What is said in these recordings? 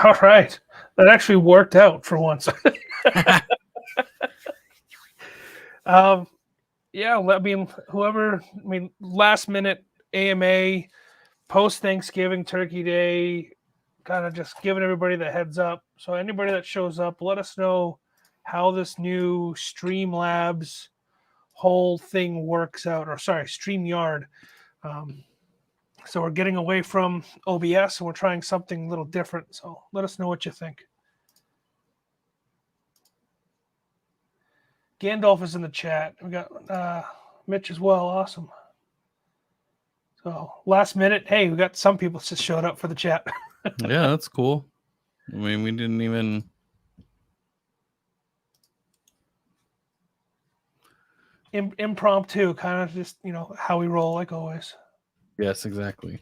All right. That actually worked out for once. Yeah, I mean, last minute AMA, post Thanksgiving, Turkey Day, kind of just giving everybody the heads up. So anybody that shows up, let us know how this new Streamlabs whole thing works out, or sorry, StreamYard. So we're getting away from OBS and we're trying something a little different. So let us know what you think. Gandalf is in the chat. We got Mitch as well. Awesome. So last minute, hey, we got some people just showed up for the chat. Yeah, that's cool. I mean, we didn't even... Impromptu, kind of just, how we roll like always. Yes, exactly.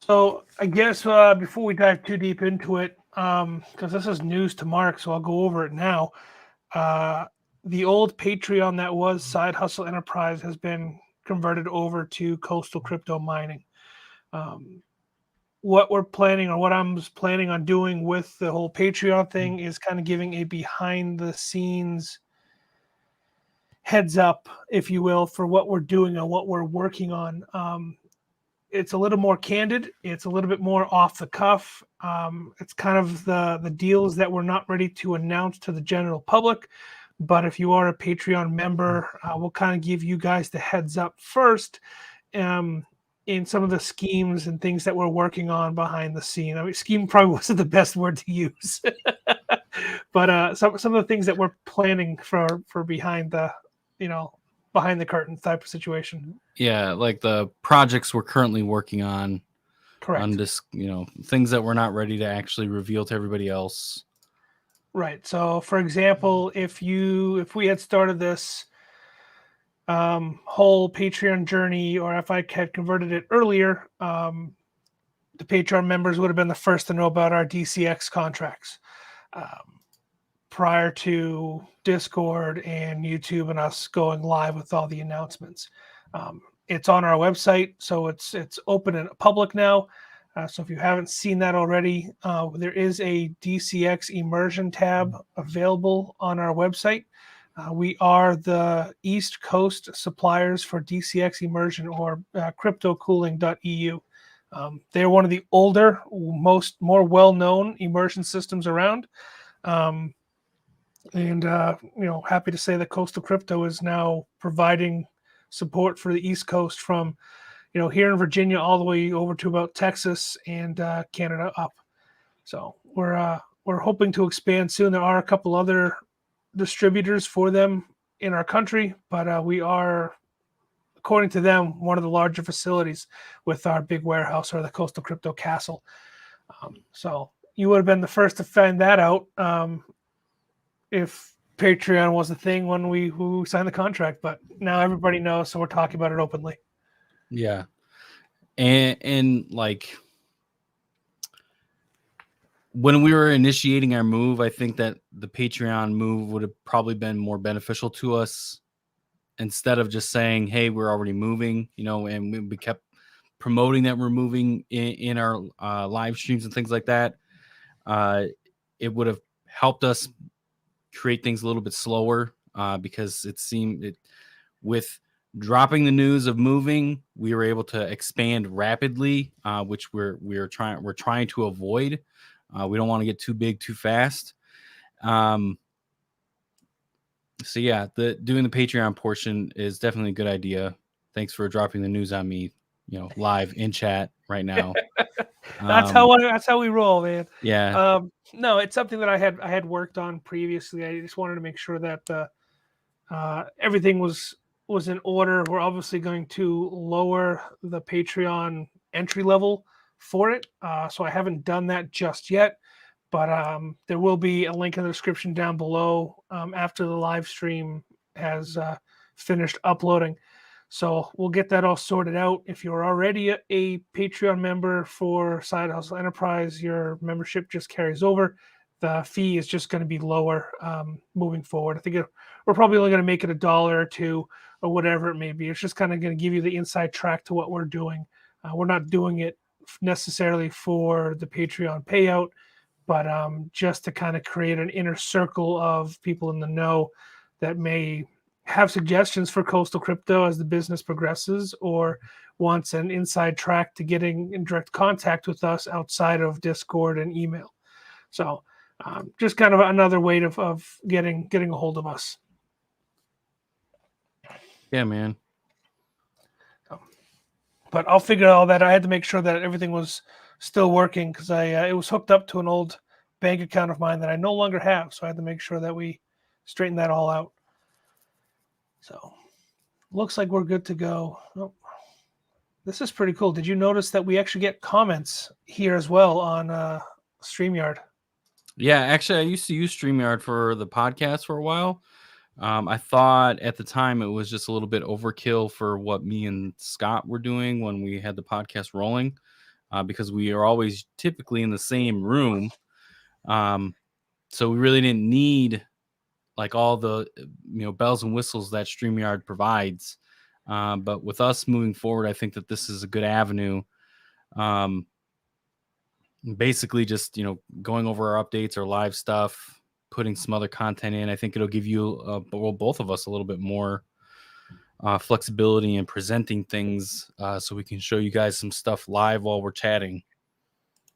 So I guess before we dive too deep into it, because this is news to Mark, so I'll go over it now. The old Patreon that was Side Hustle Enterprise has been converted over to Coastal Crypto Mining. What we're planning, or what I'm planning on doing with the whole Patreon thing, is kind of giving a behind the scenes heads up, if you will, for what we're doing and what we're working on. It's a little more candid. It's a little bit more off the cuff. It's kind of the deals that we're not ready to announce to the general public. But if you are a Patreon member, we'll kind of give you guys the heads up first in some of the schemes and things that we're working on behind the scene. I mean, scheme probably wasn't the best word to use. But some of the things that we're planning for behind the, behind the curtain type of situation. Yeah, like the projects we're currently working on. Correct. On this, things that we're not ready to actually reveal to everybody else. Right. So, for example, if we had started this whole Patreon journey, or if I had converted it earlier, the Patreon members would have been the first to know about our DCX contracts. Prior to Discord and YouTube and us going live with all the announcements. It's on our website, so it's open and public now. So if you haven't seen that already, there is a DCX immersion tab available on our website. We are the East Coast suppliers for DCX immersion, or cryptocooling.eu. They're one of the older, more well-known immersion systems around. And happy to say that Coastal Crypto is now providing support for the East Coast from, here in Virginia all the way over to about Texas and Canada up. So we're hoping to expand soon. There are a couple other distributors for them in our country, but we are, according to them, one of the larger facilities with our big warehouse, or the Coastal Crypto Castle. So you would have been the first to find that out. If Patreon was a thing when we signed the contract, but now everybody knows, so we're talking about it openly. Yeah. And like, when we were initiating our move, I think that the Patreon move would have probably been more beneficial to us, instead of just saying, hey, we're already moving, and we kept promoting that we're moving in our live streams and things like that. It would have helped us create things a little bit slower, because it seemed with dropping the news of moving, we were able to expand rapidly, which we're trying to avoid. We don't want to get too big too fast. So yeah, doing the Patreon portion is definitely a good idea. Thanks for dropping the news on me, live in chat right now. That's how we roll, man. Yeah. No, it's something that I had worked on previously. I just wanted to make sure that everything was in order. We're obviously going to lower the Patreon entry level for it, so I haven't done that just yet. But there will be a link in the description down below after the live stream has finished uploading. So we'll get that all sorted out. If you're already a Patreon member for Side Hustle Enterprise, your membership just carries over. the fee is just going to be lower moving forward. I think we're probably only going to make it $1 or $2 or whatever it may be. It's just kind of going to give you the inside track to what we're doing. We're not doing it necessarily for the Patreon payout, but just to kind of create an inner circle of people in the know that may have suggestions for Coastal Crypto as the business progresses, or wants an inside track to getting in direct contact with us outside of Discord and email. So just kind of another way of getting a hold of us. Yeah, man. But I'll figure all that. I had to make sure that everything was still working because it was hooked up to an old bank account of mine that I no longer have. So I had to make sure that we straighten that all out. So looks like we're good to go. Oh, this is pretty cool. Did you notice that we actually get comments here as well on StreamYard? Yeah, actually, I used to use StreamYard for the podcast for a while. I thought at the time it was just a little bit overkill for what me and Scott were doing when we had the podcast rolling, because we are always typically in the same room. So we really didn't need like all the bells and whistles that StreamYard provides. But with us moving forward, I think that this is a good avenue. Basically just going over our updates, our live stuff, putting some other content in. I think it'll give you both of us a little bit more flexibility in presenting things, so we can show you guys some stuff live while we're chatting.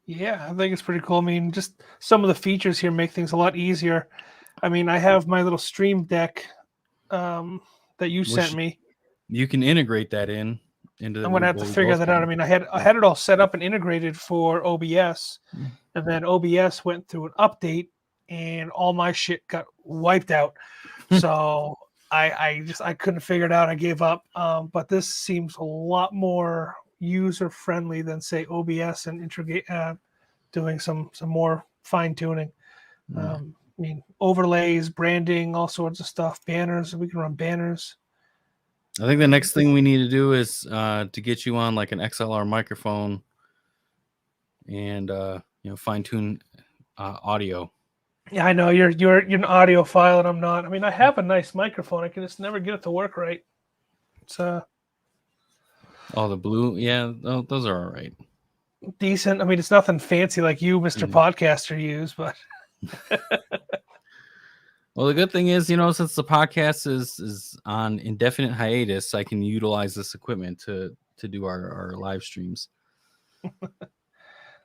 Yeah, I think it's pretty cool. I mean, just some of the features here make things a lot easier. I mean, I have my little stream deck that you sent me. You can integrate that into. I'm gonna have to figure that out. I mean, I had it all set up and integrated for OBS, and then OBS went through an update, and all my shit got wiped out. So I couldn't figure it out. I gave up. But this seems a lot more user friendly than say OBS and integrate doing some more fine tuning. I mean, overlays, branding, all sorts of stuff, banners. We can run banners. I think the next thing we need to do is to get you on like an XLR microphone and fine tune audio. Yeah, I know you're an audiophile and I'm not. I mean, I have a nice microphone. I can just never get it to work right. It's the blue, yeah, those are all right. Decent. I mean, it's nothing fancy like you, Mr. Podcaster, use, but. Well, the good thing is, since the podcast is on indefinite hiatus, I can utilize this equipment to do our live streams.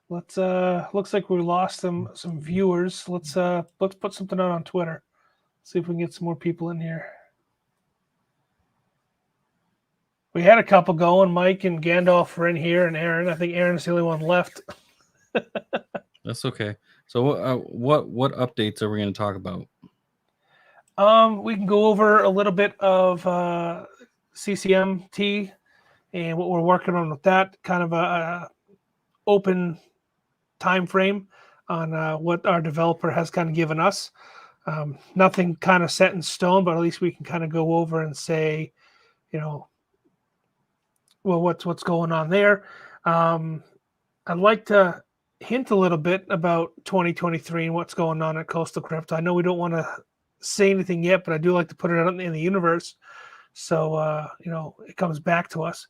Let's looks like we lost some viewers. Let's put something out on Twitter. See if we can get some more people in here. We had a couple going. Mike and Gandalf were in here, and Aaron. I think Aaron's the only one left. That's okay. So what updates are we going to talk about? We can go over a little bit of CCMT and what we're working on with that. Kind of a open time frame on what our developer has kind of given us. Nothing kind of set in stone, but at least we can kind of go over and say, well, what's going on there. I'd like to hint a little bit about 2023 and what's going on at Coastal Crypto. I know we don't want to say anything yet, but I do like to put it out in the universe, so it comes back to us.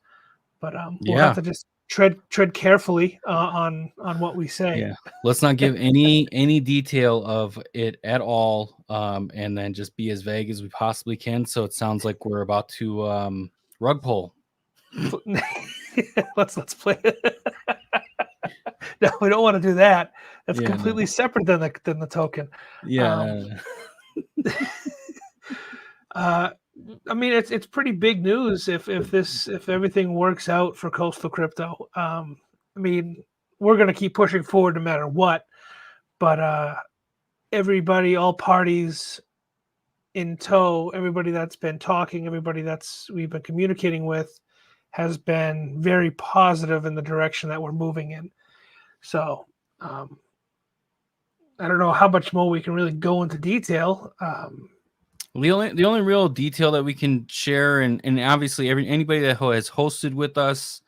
But we'll have to just tread carefully on what we say. Yeah, let's not give any detail of it at all, and then just be as vague as we possibly can, so it sounds like we're about to rug pull. let's play it. No, we don't want to do that. That's completely separate than the token. Yeah. I mean, it's pretty big news if everything works out for Coastal Crypto. I mean, we're going to keep pushing forward no matter what, but everybody, all parties in tow, everybody that's been talking, everybody we've been communicating with, has been very positive in the direction that we're moving in. So I don't know how much more we can really go into detail. The only real detail that we can share, and obviously anybody that has hosted with us,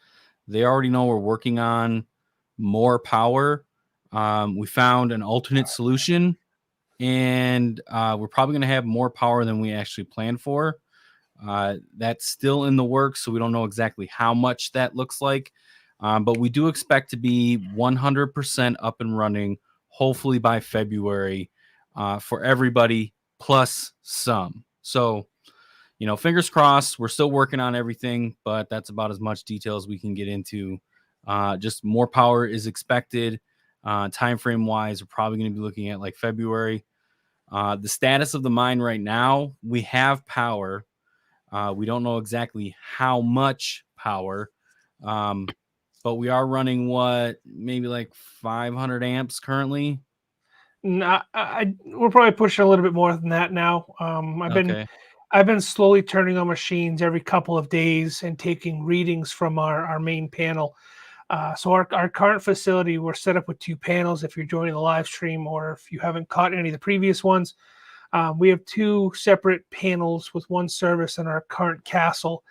they already know we're working on more power. We found an alternate solution, and we're probably going to have more power than we actually planned for. That's still in the works, so we don't know exactly how much that looks like. But we do expect to be 100% up and running, hopefully by February, for everybody plus some. So, fingers crossed. We're still working on everything, but that's about as much detail as we can get into. Just more power is expected. Time frame wise, we're probably going to be looking at like February. The status of the mine right now, we have power. We don't know exactly how much power, but we are running maybe like 500 amps currently. No, we're probably pushing a little bit more than that now. Okay. I've been slowly turning on machines every couple of days and taking readings from our main panel. So our current facility, we're set up with 2 panels. If you're joining the live stream or if you haven't caught any of the previous ones, we have 2 separate panels with 1 service in our current castle.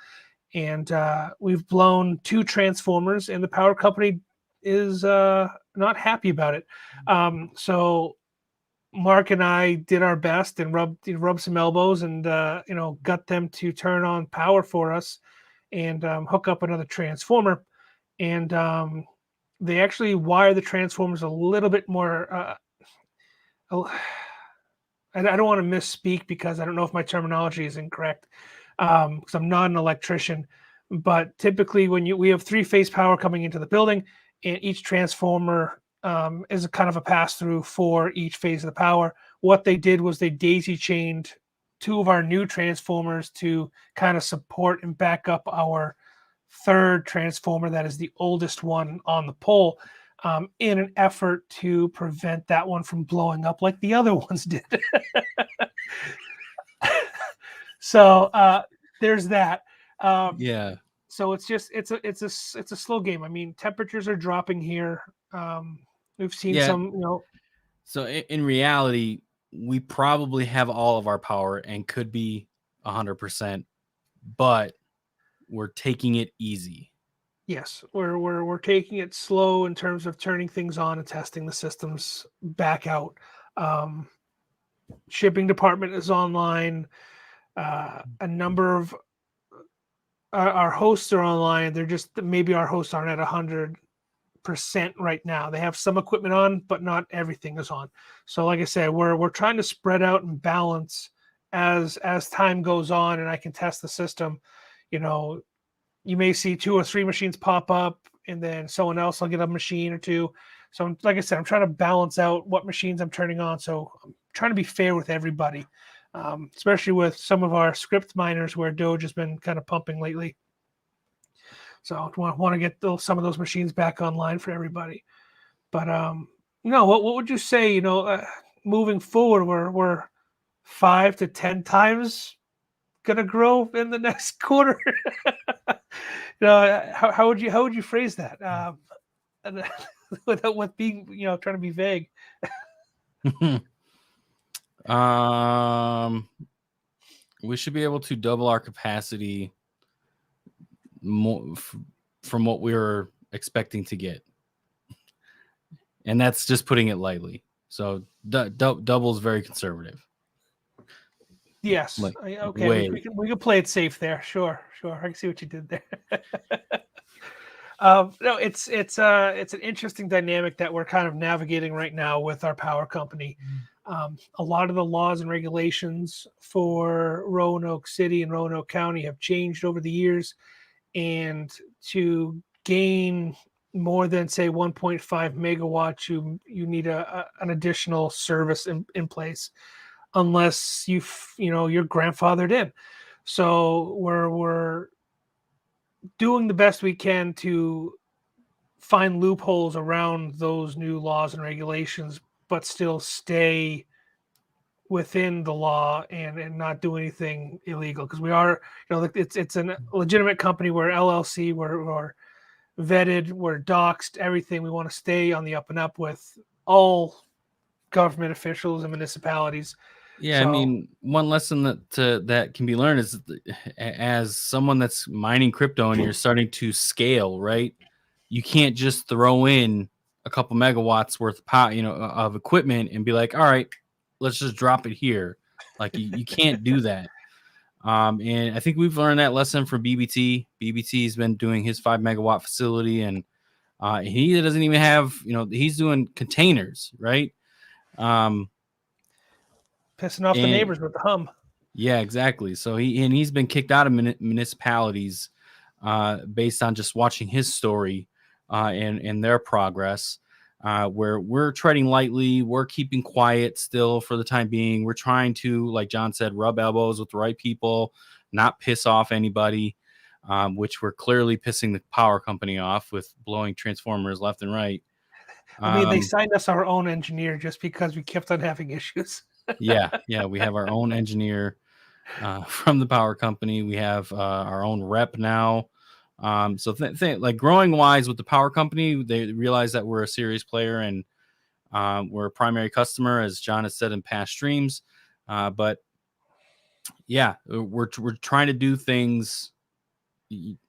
And we've blown 2 transformers, and the power company is not happy about it. So Mark and I did our best and rubbed some elbows and got them to turn on power for us and hook up another transformer. And they actually wire the transformers a little bit more. I don't want to misspeak because I don't know if my terminology is incorrect because I'm not an electrician. But typically, when we have 3-phase power coming into the building, and each transformer is a kind of a pass through for each phase of the power. What they did was they daisy chained 2 of our new transformers to kind of support and back up our 3rd transformer that is the oldest one on the pole, in an effort to prevent that one from blowing up like the other ones did. So there's that. Yeah. So it's a slow game. I mean, temperatures are dropping here. We've seen Yeah. some. So in reality, we probably have all of our power and could be 100%, but we're taking it easy. Yes, we're taking it slow in terms of turning things on and testing the systems back out. Shipping department is online. A number of our hosts are online. They're just maybe our hosts aren't at 100% right now. They have some equipment on, but not everything is on. So, like I said, we're trying to spread out and balance as time goes on, and I can test the system. You may see 2 or 3 machines pop up, and then someone else will get a machine or 2. So, like I said, I'm trying to balance out what machines I'm turning on. So, I'm trying to be fair with everybody, especially with some of our script miners where DOGE has been kind of pumping lately. So, I want to get some of those machines back online for everybody. But what would you say? Moving forward, we're 5 to 10 times gonna grow in the next quarter. How would you phrase that without with being trying to be vague? We should be able to double our capacity more from what we were expecting to get, and that's just putting it lightly. So double is very conservative. Yes. Like, okay. We can play it safe there. Sure. I can see what you did there. No, it's an interesting dynamic that we're kind of navigating right now with our power company. A lot of the laws and regulations for Roanoke City and Roanoke County have changed over the years, and to gain more than say 1.5 megawatts, you need an additional service in place, unless you're grandfathered in. So we're doing the best we can to find loopholes around those new laws and regulations, but still stay within the law and not do anything illegal, because we are, it's a legitimate company. We're LLC, we're vetted, we're doxed, everything. We want to stay on the up and up with all government officials and municipalities. Yeah, I mean, one lesson that can be learned is as someone that's mining crypto and you're starting to scale, right? You can't just throw in a couple megawatts worth of power, of equipment and be like, all right, let's just drop it here. Like you can't do that. And I think we've learned that lesson from BBT. BBT has been doing his 5 megawatt facility, and he doesn't even have, he's doing containers, right? Pissing off the neighbors with the hum. Yeah, exactly. So he's been kicked out of municipalities based on just watching his story and their progress. Where we're treading lightly, we're keeping quiet still for the time being. We're trying to, like John said, rub elbows with the right people, not piss off anybody, which we're clearly pissing the power company off with blowing transformers left and right. I mean, they signed us our own engineer just because we kept on having issues. yeah, we have our own engineer from the power company. We have our own rep now. So like growing wise with the power company, they realize that we're a serious player and we're a primary customer, as John has said in past streams. But yeah, we're trying to do things.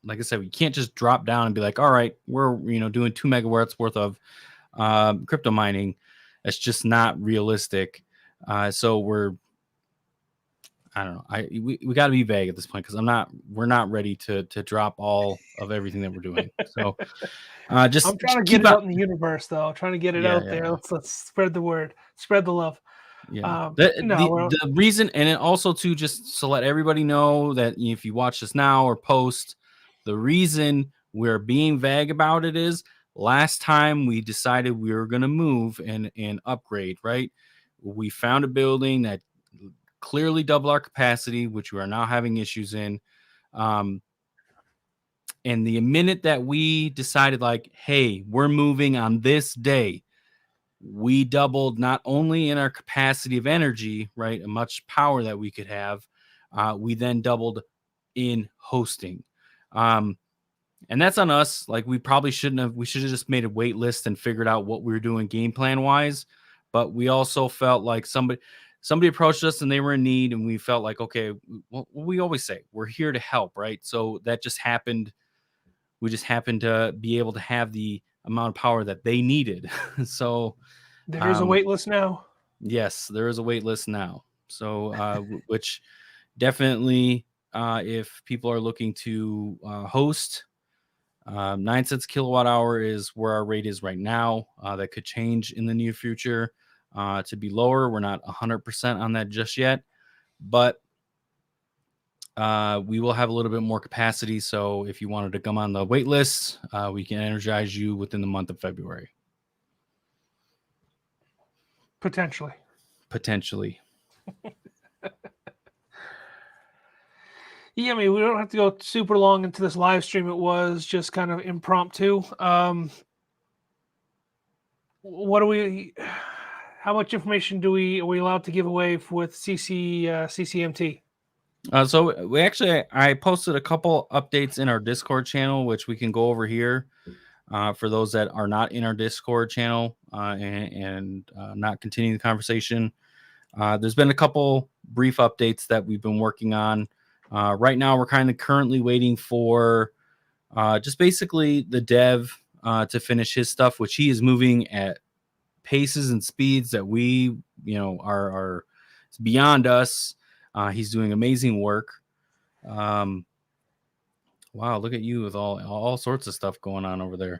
Like I said, we can't just drop down and be like, all right, we're doing 2 megawatts worth of crypto mining. That's just not realistic. So I don't know. We got to be vague at this point because we're not ready to drop all of everything that we're doing. So I'm trying to get it out in the universe, though. Trying to get it out there. Yeah. Let's spread the word, spread the love. Yeah. The reason, and it also to just to let everybody know that if you watch this now or post, the reason we're being vague about it is last time we decided we were going to move and upgrade, right? We found a building that clearly double our capacity, which we are now having issues in. And the minute that we decided like, hey, we're moving on this day, we doubled not only in our capacity of energy, right, and much power that we could have, we then doubled in hosting. And that's on us. Like we probably shouldn't have. We should have just made a wait list and figured out what we were doing game plan wise. But we also felt like somebody approached us and they were in need, and we felt like, okay, well, we always say we're here to help, right? So that just happened. We just happened to be able to have the amount of power that they needed. So there's a wait list now. Yes, there is a wait list now. So which definitely, if people are looking to host, 9 cents kilowatt hour is where our rate is right now. That could change in the near future to be lower. We're not 100% on that just yet, but we will have a little bit more capacity. So if you wanted to come on the wait list, we can energize you within the month of February. Potentially. Yeah, I mean, we don't have to go super long into this live stream. It was just kind of impromptu. How much information are we allowed to give away with CCMT? So I posted a couple updates in our Discord channel, which we can go over here for those that are not in our Discord channel and not continuing the conversation. There's been a couple brief updates that we've been working on. Right now, we're kind of currently waiting for just basically the dev to finish his stuff, which he is moving at paces and speeds that we, are beyond us. He's doing amazing work. Wow, look at you with all sorts of stuff going on over there.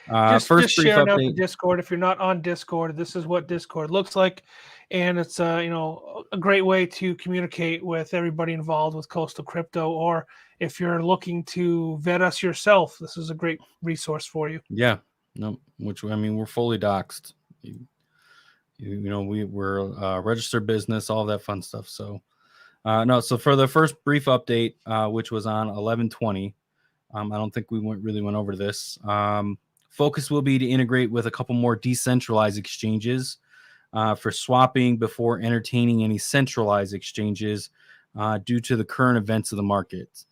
Just sharing out the Discord. If you're not on Discord, this is what Discord looks like, and it's a great way to communicate with everybody involved with Coastal Crypto. Or if you're looking to vet us yourself, this is a great resource for you. Yeah, no, we're fully doxed. We're a registered business, all that fun stuff. So so for the first brief update, which was on 11/20, I don't think we really went over this. Focus will be to integrate with a couple more decentralized exchanges for swapping before entertaining any centralized exchanges due to the current events of the market.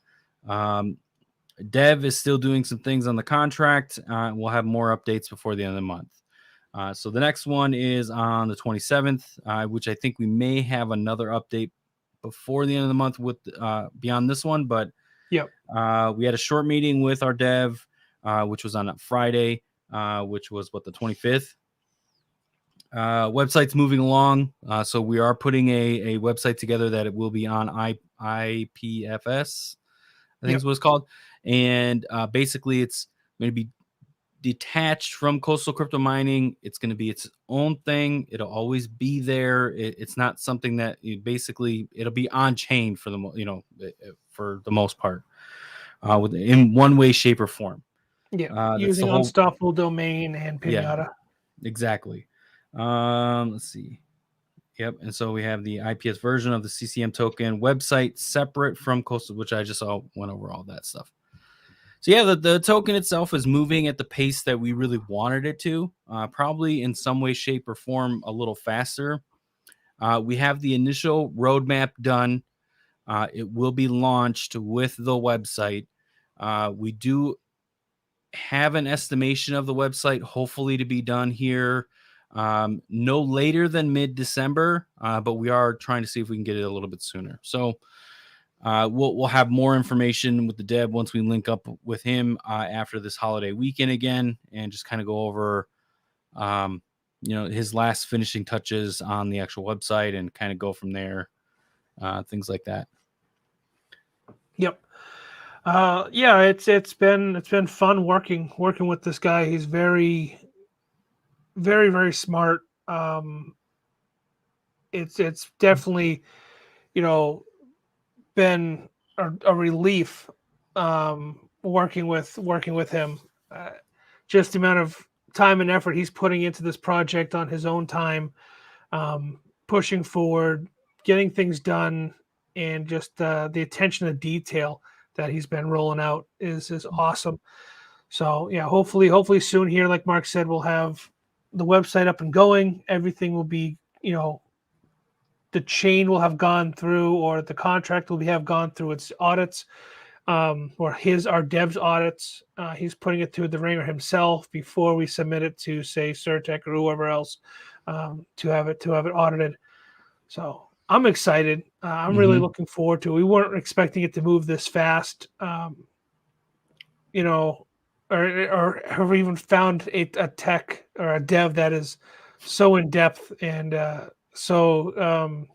Dev is still doing some things on the contract. We'll have more updates before the end of the month. So the next one is on the 27th, which I think we may have another update before the end of the month with beyond this one. But yep. We had a short meeting with our dev, which was on a Friday. which was the 25th. Website's moving along, so we are putting a website together that it will be on IPFS, I think is what it's called, and basically it's going to be detached from coastal crypto mining. It's going to be its own thing. It'll always be there. It's not something that it'll be on chain for for the most part, in one way, shape, or form. Using unstoppable domain and pinata. Yeah, exactly. Let's see. Yep. And so we have the IPS version of the CCM token website separate from coastal, which I just went over all that stuff. So yeah, the token itself is moving at the pace that we really wanted it to, probably in some way, shape, or form a little faster. We have the initial roadmap done. It will be launched with the website. We do have an estimation of the website, hopefully to be done here no later than mid-December, but we are trying to see if we can get it a little bit sooner. So we'll have more information with the dev once we link up with him after this holiday weekend again, and just kind of go over his last finishing touches on the actual website and kind of go from there, things like that. Yep. Yeah, it's been fun working with this guy. He's very, very, very smart. It's definitely, been a relief working with him. Just the amount of time and effort he's putting into this project on his own time, pushing forward, getting things done, and just the attention to detail that he's been rolling out is awesome. So yeah, hopefully soon here, like Mark said, we'll have the website up and going. Everything will be, the chain will have gone through, or the contract will have gone through its audits, or our dev's audits. He's putting it through the ringer himself before we submit it to, say, Certec or whoever else, to have it audited. So I'm excited. I'm really looking forward to it. We weren't expecting it to move this fast, or have even found a tech or a dev that is so in depth and so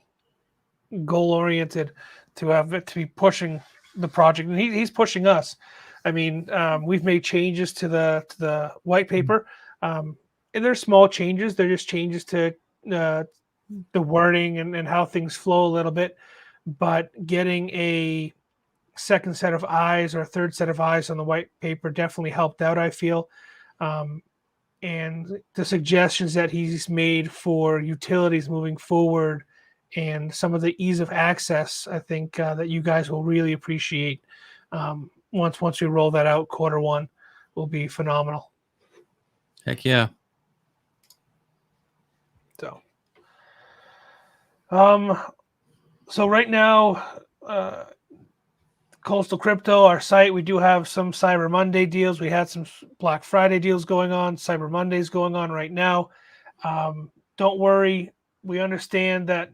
goal oriented to have it to be pushing the project, and he's pushing us. I mean, we've made changes to the white paper, and they're small changes. They're just changes to the wording and how things flow a little bit, but getting a second set of eyes or a third set of eyes on the white paper definitely helped out, I feel. And the suggestions that he's made for utilities moving forward and some of the ease of access, I think that you guys will really appreciate once we roll that out. Q1 will be phenomenal. Heck yeah. So right now, Coastal Crypto, our site, we do have some Cyber Monday deals. We had some Black Friday deals going on. Cyber Monday's going on right now. Don't worry. We understand that,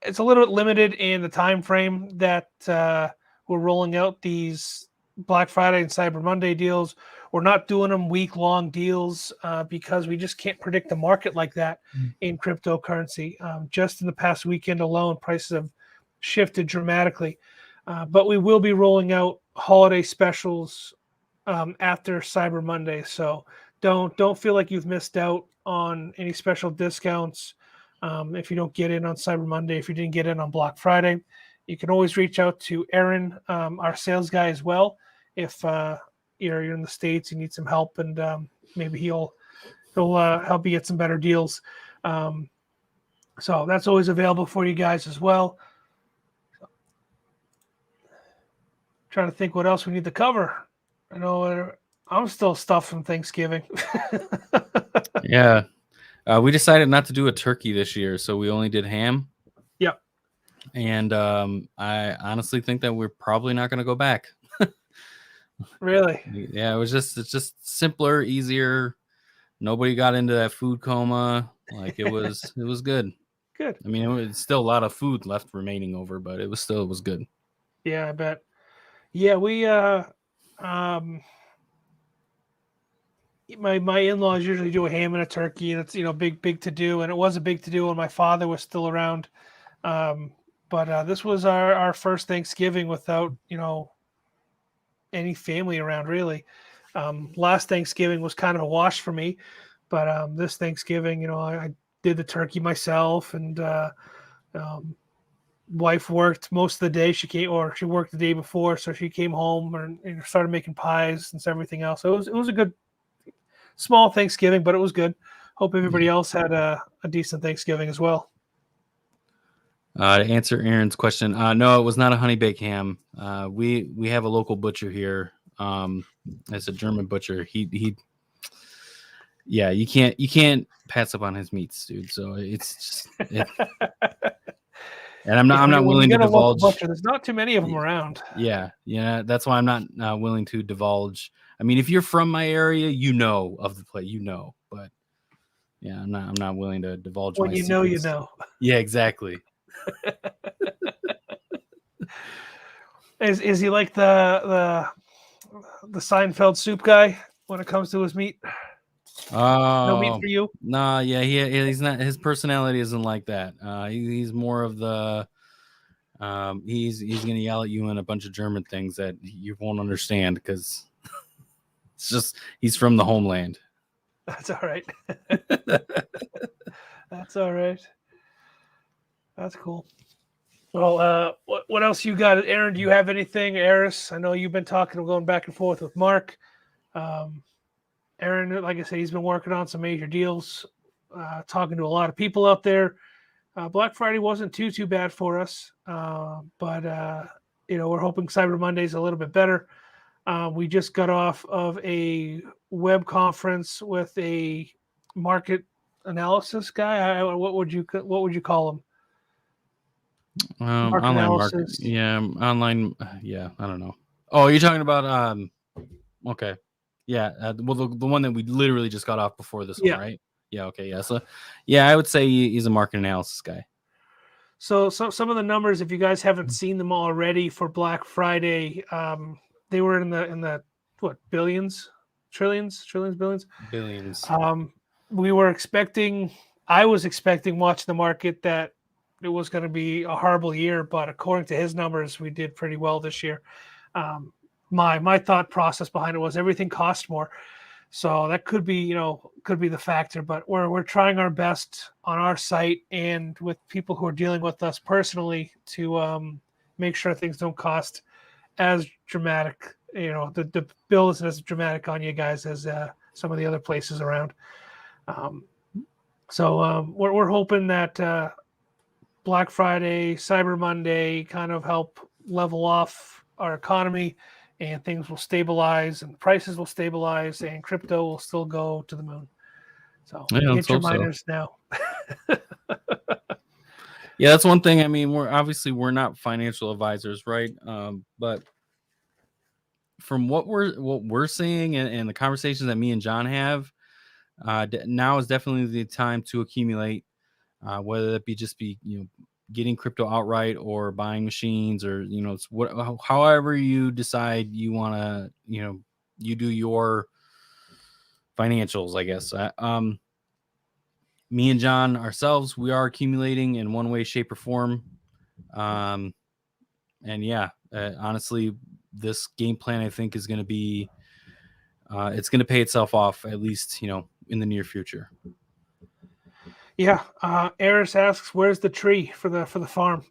it's a little bit limited in the time frame that we're rolling out these Black Friday and Cyber Monday deals. We're not doing them week-long deals because we just can't predict the market like that in cryptocurrency. Just in the past weekend alone, prices have shifted dramatically. But we will be rolling out holiday specials after Cyber Monday. So don't feel like you've missed out on any special discounts if you don't get in on Cyber Monday, if you didn't get in on Black Friday. You can always reach out to Aaron, our sales guy, as well. If you're in the States, you need some help, and maybe he'll help you get some better deals. So that's always available for you guys as well. Trying to think what else we need to cover. I know I'm still stuffed from Thanksgiving. Yeah. We decided not to do a turkey this year, so we only did ham. Yep. And I honestly think that we're probably not going to go back. Really? Yeah, it's just simpler, easier. Nobody got into that food coma. Like it was good. Good. I mean, it was still a lot of food left remaining over, but it was good. Yeah, I bet. Yeah, we my in-laws usually do a ham and a turkey, and it's big to do, and it was a big to do when my father was still around. But this was our first Thanksgiving without any family around really. Last Thanksgiving was kind of a wash for me, but this Thanksgiving, I did the turkey myself, and um, wife worked most of the day. She worked the day before, so she came home and started making pies and everything else. So it was a good small Thanksgiving, but it was good. Hope everybody else had a decent Thanksgiving as well. To answer Aaron's question, no, it was not a honey baked ham. We have a local butcher here. It's a German butcher. Yeah, you can't pass up on his meats, dude. So it's just, and I'm not willing to divulge. Butcher, there's not too many of them around. Yeah, that's why I'm not willing to divulge. I mean, if you're from my area, of the place, but yeah, I'm not willing to divulge. When my you secrets. know. Yeah, exactly. Is he like the Seinfeld soup guy when it comes to his meat? No meat for you? Nah, yeah, he's not. His personality isn't like that. He's more of the. He's gonna yell at you in a bunch of German things that you won't understand because it's just he's from the homeland. That's all right. That's all right. That's cool. Well, what else you got, Aaron? Do you have anything, Eris? I know you've been going back and forth with Mark. Aaron, like I said, he's been working on some major deals, talking to a lot of people out there. Black Friday wasn't too bad for us, but we're hoping Cyber Monday is a little bit better. We just got off of a web conference with a market analysis guy. What would you call him? Online. Yeah, I don't know. Oh, you're talking about okay, yeah. Well, the one that we literally just got off before this one, right? Yeah. Okay. Yeah. So, yeah, I would say he's a market analysis guy. So some of the numbers, if you guys haven't seen them already for Black Friday, they were in the what, billions, trillions, billions. I was expecting watching the market that it was going to be a horrible year, but according to his numbers, we did pretty well this year. My thought process behind it was everything cost more, so that could be the factor. But we're trying our best on our site and with people who are dealing with us personally to make sure things don't cost as dramatic. The bill isn't as dramatic on you guys as some of the other places around. So we're hoping that Black Friday, Cyber Monday kind of help level off our economy, and things will stabilize and prices will stabilize and crypto will still go to the moon. So get your miners now. Yeah, that's one thing. I mean, we're not financial advisors, right? But from what we're seeing and the conversations that me and John have, now is definitely the time to accumulate, whether that be getting crypto outright or buying machines, or it's however you decide you want to you do your financials, I guess. Me and John ourselves, we are accumulating in one way, shape, or form. And yeah, honestly, this game plan I think is going to be it's going to pay itself off, at least in the near future. Yeah. Eris asks, where's the tree for the farm?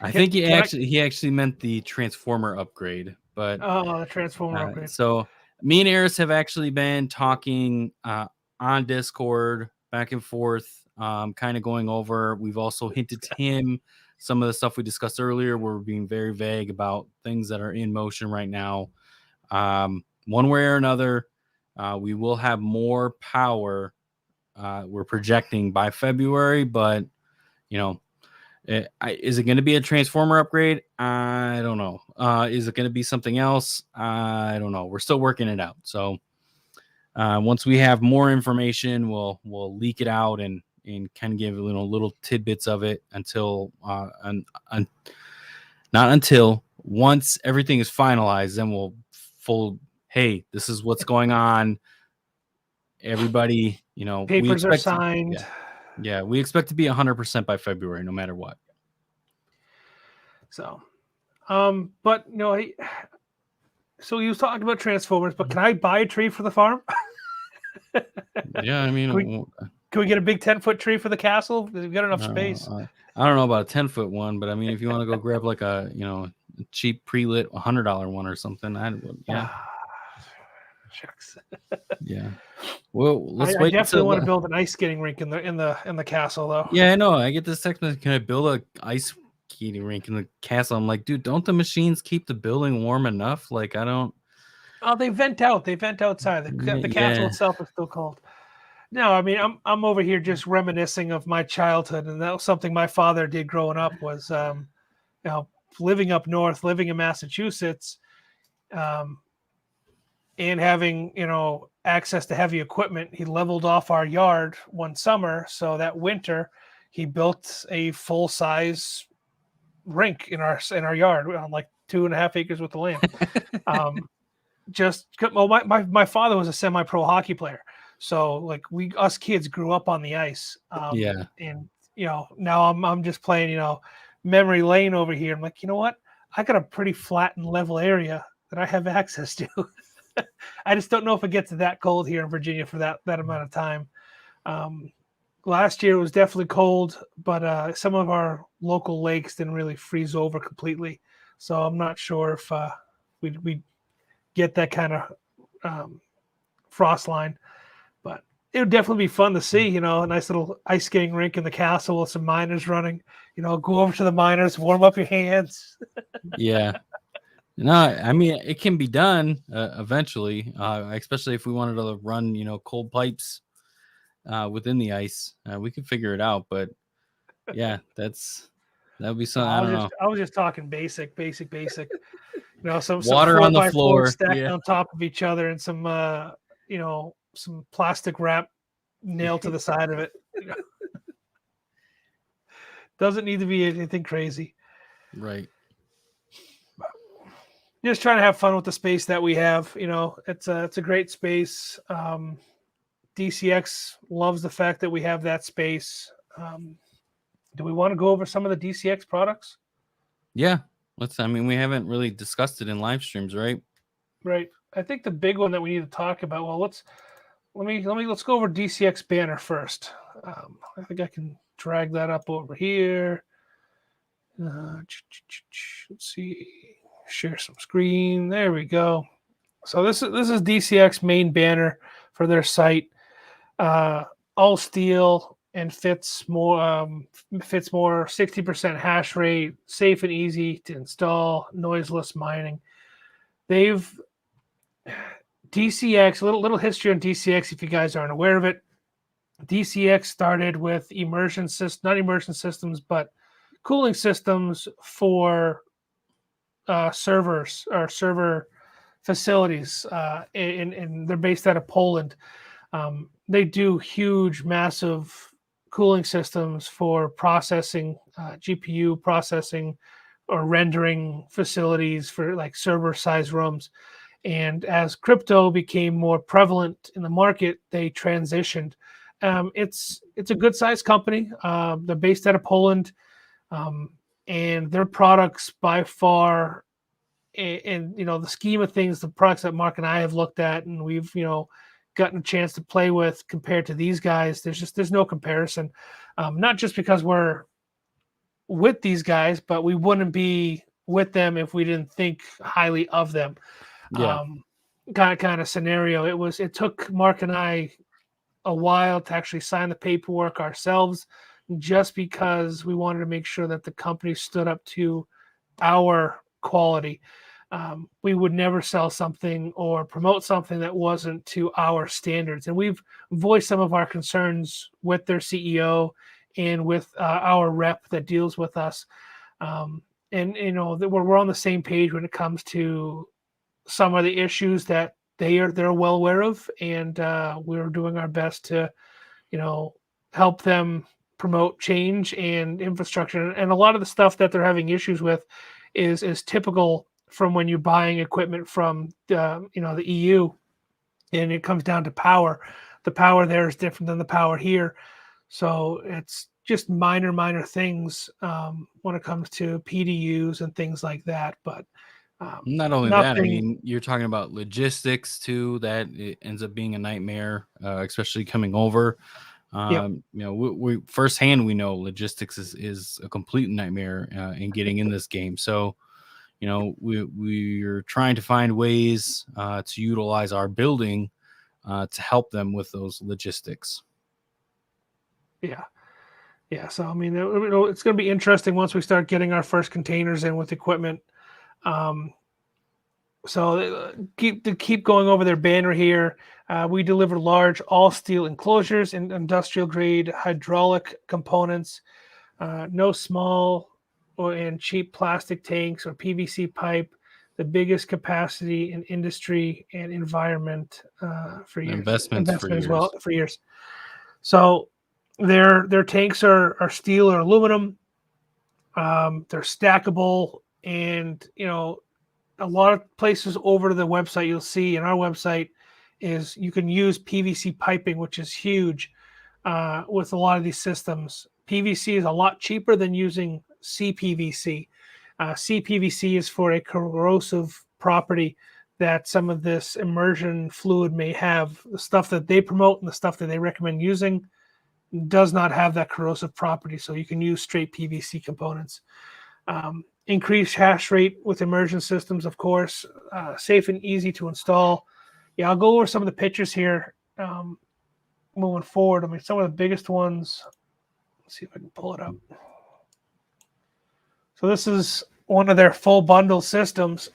I think he actually meant the transformer upgrade, but the transformer upgrade. So me and Eris have actually been talking on Discord back and forth, kind of going over. We've also hinted to him some of the stuff we discussed earlier. We're being very vague about things that are in motion right now. One way or another, we will have more power. We're projecting by February, but is it going to be a transformer upgrade? I don't know. Is it going to be something else? I don't know. We're still working it out. So once we have more information, we'll leak it out and kind of give little tidbits of it until once everything is finalized, then we'll hey, this is what's going on. Everybody, you know, we Papers are expect to, signed. yeah, we expect to be 100% by February, no matter what. So, but you know, so you was talking about Transformers, but can I buy a tree for the farm? Yeah, I mean, Can we get a big 10-foot tree for the castle? We've got enough space. I don't know about a 10-foot one, but I mean, if you want to go grab like a, you know, cheap pre-lit $100 one or something, yeah, Shucks. yeah. Well, let's I wait definitely until. want to build an ice skating rink in the castle, though. Yeah, I know. I get this text message. Can I build a ice skating rink in the castle? I'm like, dude, don't the machines keep the building warm enough? Like, I don't. Oh, they vent out. They vent outside. The castle Yeah, itself is still cold. No, I mean I'm over here just reminiscing of my childhood, and that was something my father did growing up. Was you know, living up north, living in Massachusetts, um, and having, you know, access to heavy equipment. He leveled off our yard one summer, so that winter he built a full size rink in our yard on like 2.5 acres with the land. Well, my father was a semi-pro hockey player, so like us kids grew up on the ice. yeah, And you know, now I'm just playing, you know, memory lane over here. I'm like, you know what, I got a pretty flat and level area that I have access to. I just don't know if it gets that cold here in Virginia for that amount of time. um, Last year was definitely cold, but some of our local lakes didn't really freeze over completely, so I'm not sure if we get that kind of frost line. But it would definitely be fun to see, you know, a nice little ice skating rink in the castle with some miners running. You know, go over to the miners, warm up your hands. yeah. No, I mean, it can be done eventually, especially if we wanted to run, you know, cold pipes within the ice. We could figure it out, but yeah, that would be No, something. I don't know. I was just talking basic. You know, some Water four on the by four floor. stacked Yeah. on top of each other, and some you know, some plastic wrap nailed to the side of it. You know? Doesn't need to be anything crazy. Right. Just trying to have fun with the space that we have. You know, it's a great space. DCX loves the fact that we have that space. Do we want to go over some of the DCX products? Yeah. I mean, we haven't really discussed it in live streams, right? Right. I think the big one that we need to talk about. Well, let's go over DCX banner first. I think I can drag that up over here. Let's see. Share some screen. There we go. So this is DCX main banner for their site. All steel and fits more 60% hash rate, safe and easy to install, noiseless mining. They've DCX, little history on DCX if you guys aren't aware of it. DCX started with not immersion systems, but cooling systems for servers or server facilities, and they're based out of Poland. They do huge, massive cooling systems for processing, GPU processing or rendering facilities for like server size rooms. And as crypto became more prevalent in the market, they transitioned. It's a good sized company. They're based out of Poland, and their products by far, in you know, the scheme of things, the products that Mark and I have looked at and we've, you know, gotten a chance to play with compared to these guys, there's no comparison. Not just because we're with these guys, but we wouldn't be with them if we didn't think highly of them. Yeah. Kind of scenario. It took Mark and I a while to actually sign the paperwork ourselves, just because we wanted to make sure that the company stood up to our quality. We would never sell something or promote something that wasn't to our standards. And we've voiced some of our concerns with their CEO and with our rep that deals with us. And you know, we're on the same page when it comes to some of the issues that they're well aware of, and we're doing our best to, you know, help them promote change and infrastructure. And a lot of the stuff that they're having issues with is typical from when you're buying equipment from the EU, and it comes down to power. The power there is different than the power here, so it's just minor things when it comes to PDUs and things like that. But Not only that, I nothing. mean, you're talking about logistics too. That it ends up being a nightmare, especially coming over. Yep. We firsthand we know logistics is a complete nightmare in getting in this game. So, we're trying to find ways to utilize our building to help them with those logistics. Yeah. Yeah. So I mean, it's going to be interesting once we start getting our first containers in with equipment. Um, So keep going over their banner here. We deliver large all steel enclosures and industrial grade hydraulic components. No small and cheap plastic tanks or PVC pipe. The biggest capacity in industry and environment for years. Investments for Investment as well years. for years. So their tanks are steel or aluminum. They're stackable, and a lot of places over to the website you'll see, and our website is you can use PVC piping, which is huge with a lot of these systems. PVC is a lot cheaper than using CPVC. CPVC is for a corrosive property that some of this immersion fluid may have. The stuff that they promote and the stuff that they recommend using does not have that corrosive property, so you can use straight PVC components. Increased hash rate with immersion systems, of course, safe and easy to install. Yeah, I'll go over some of the pictures here moving forward. I mean, some of the biggest ones. Let's see if I can pull it up. So this is one of their full bundle systems,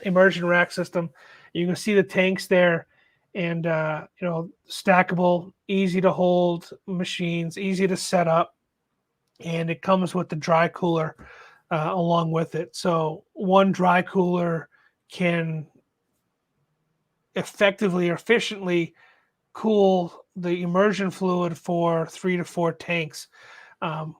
immersion rack system. You can see the tanks there, and stackable, easy to hold machines, easy to set up, and it comes with the dry cooler along with it. So one dry cooler can effectively or efficiently cool the immersion fluid for 3 to 4 tanks,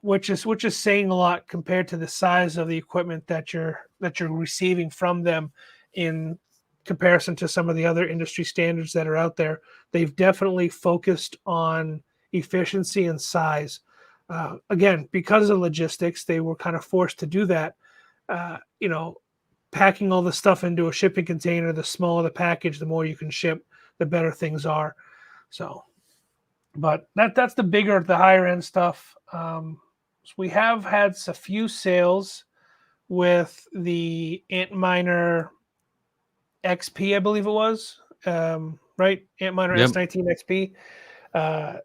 which is saying a lot compared to the size of the equipment that you're receiving from them in comparison to some of the other industry standards that are out there. They've definitely focused on efficiency and size. Again, because of logistics, they were kind of forced to do that. Packing all the stuff into a shipping container, the smaller the package, the more you can ship, the better things are. So, but that's the bigger, the higher end stuff. So we have had a few sales with the Antminer XP, I believe it was, right? Antminer Yep. S19 XP.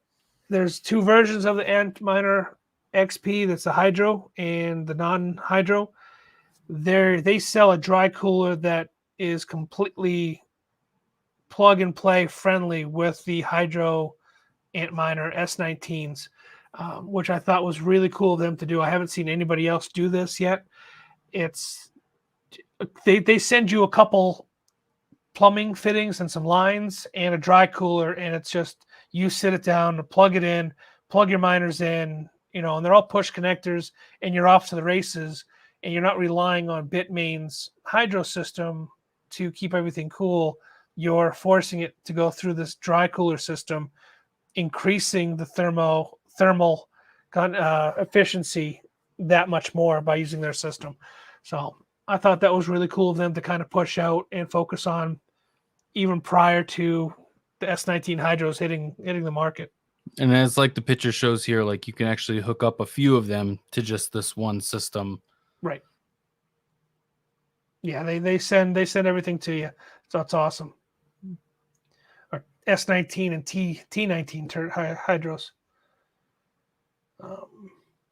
There's 2 versions of the Antminer XP. That's the hydro and the non-hydro. They sell a dry cooler that is completely plug and play friendly with the hydro Antminer S19s, which I thought was really cool of them to do. I haven't seen anybody else do this yet. They send you a couple plumbing fittings and some lines and a dry cooler, and it's just you sit it down, plug it in, plug your miners in, and they're all push connectors, and you're off to the races, and you're not relying on Bitmain's hydro system to keep everything cool. You're forcing it to go through this dry cooler system, increasing the thermal efficiency that much more by using their system. So I thought that was really cool of them to kind of push out and focus on even prior to the S19 hydros hitting the market. And as like the picture shows here, like you can actually hook up a few of them to just this one system. Right. Yeah, they send everything to you. So it's awesome. Or S19 and T19 hydros.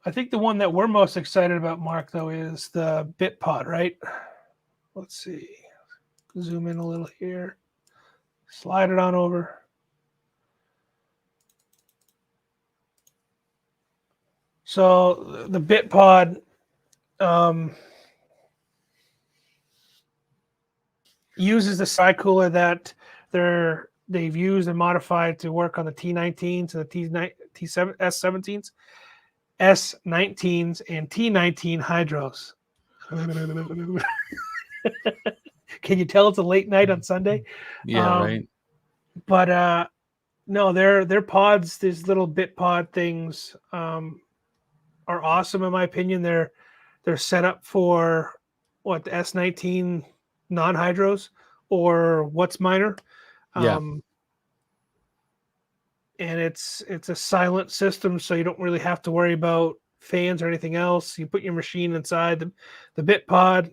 I think the one that we're most excited about, Mark, though, is the BitPod, right? Let's see. Zoom in a little here. Slide it on over. So the BitPod uses the side cooler that they've used and modified to work on the T19s and the S17s, S19s, and T19 hydros. Can you tell it's a late night on Sunday? Yeah, right. But no, their pods, these little bit pod things, are awesome in my opinion. They're set up for what the S19 non-hydros or what's minor. Yeah. Um, and it's a silent system, so you don't really have to worry about fans or anything else. You put your machine inside the bit pod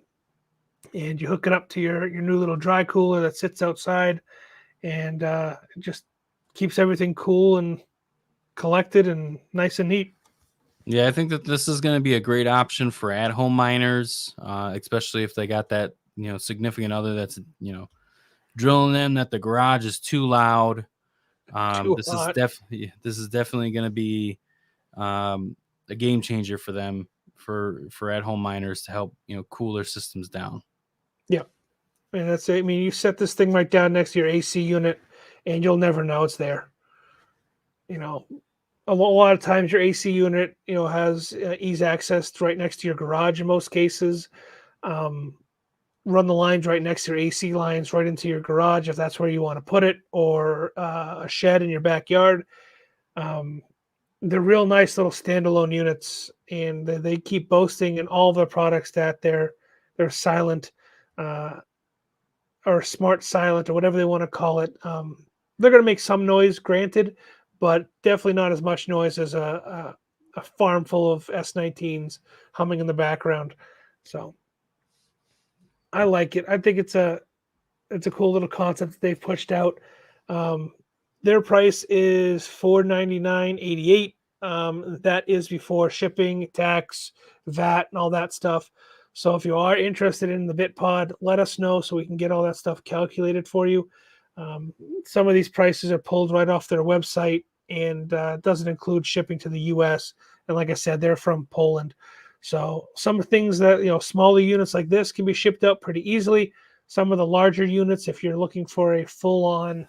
and you hook it up to your new little dry cooler that sits outside, and it just keeps everything cool and collected and nice and neat. Yeah, I think that this is going to be a great option for at-home miners, especially if they got that, significant other that's, drilling in that the garage is too loud. Too This is hot. definitely going to be a game changer for them, for at-home miners to help, cool their systems down. Yeah. And that's it. I mean, you set this thing right down next to your AC unit and you'll never know it's there. You know, a lot of times your AC unit, has ease access right next to your garage in most cases. Um, Run the lines right next to your AC lines right into your garage if that's where you want to put it, or a shed in your backyard. Um, they're real nice little standalone units, and they keep boasting in all their products that they're silent, uh, or smart silent, or whatever they want to call it. They're going to make some noise, granted, but definitely not as much noise as a farm full of S19s humming in the background. So I like it. I think it's a cool little concept that they've pushed out. Um, their price is $499.88. That is before shipping, tax, VAT, and all that stuff. So if you are interested in the BitPod, let us know so we can get all that stuff calculated for you. Some of these prices are pulled right off their website, and doesn't include shipping to the U.S. And like I said, they're from Poland. So some things that, smaller units like this can be shipped out pretty easily. Some of the larger units, if you're looking for a full-on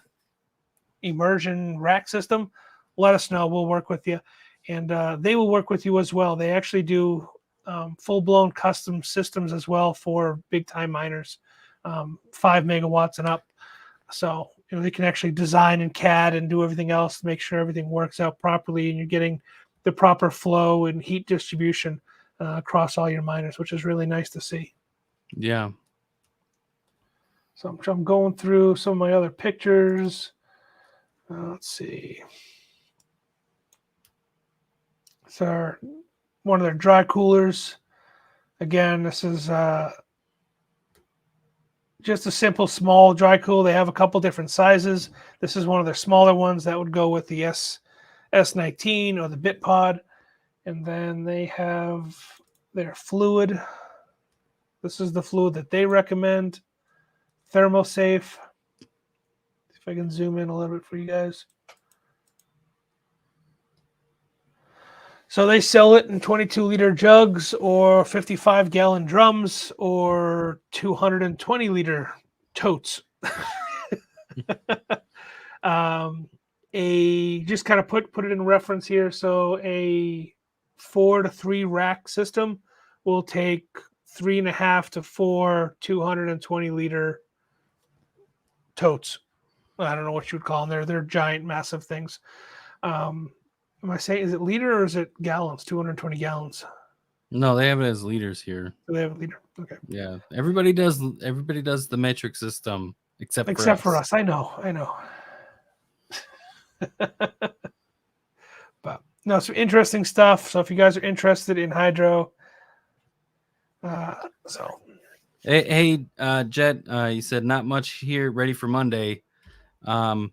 immersion rack system, let us know. We'll work with you, and they will work with you as well. They actually do full-blown custom systems as well for big-time miners, 5 megawatts and up. So they can actually design in CAD and do everything else to make sure everything works out properly, and you're getting the proper flow and heat distribution across all your miners, which is really nice to see. Yeah. So I'm going through some of my other pictures. Let's see. So one of their dry coolers. Again, this is just a simple small dry cool. They have a couple different sizes. This is one of their smaller ones that would go with the S19 or the BitPod. And then they have their fluid. This is the fluid that they recommend. Thermosafe. If I can zoom in a little bit for you guys. So they sell it in 22-liter jugs or 55-gallon drums or 220-liter totes. Just kind of put it in reference here. So a 4 to 3 rack system will take 3.5 to 4 220-liter totes. I don't know what you would call them. They're giant, massive things. Am I saying, is it liter or is it gallons? 220 gallons. No, they have it as liters here. Do they have a liter? Okay. Yeah, everybody does the metric system except for us. I know. But no, some interesting stuff. So if you guys are interested in hydro, so hey, Jet, you said not much here ready for Monday, unless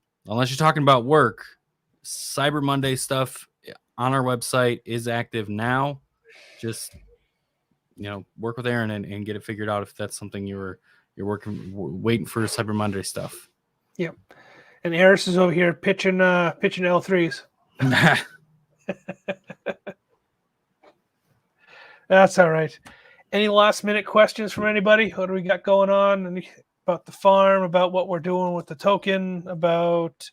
you're talking about work. Cyber Monday stuff on our website is active now. Just work with Aaron and get it figured out if that's something you're waiting for Cyber Monday stuff. Yep. And Eris is over here pitching L3s. That's all right. Any last minute questions from anybody? What do we got going on? About the farm, about what we're doing with the token, about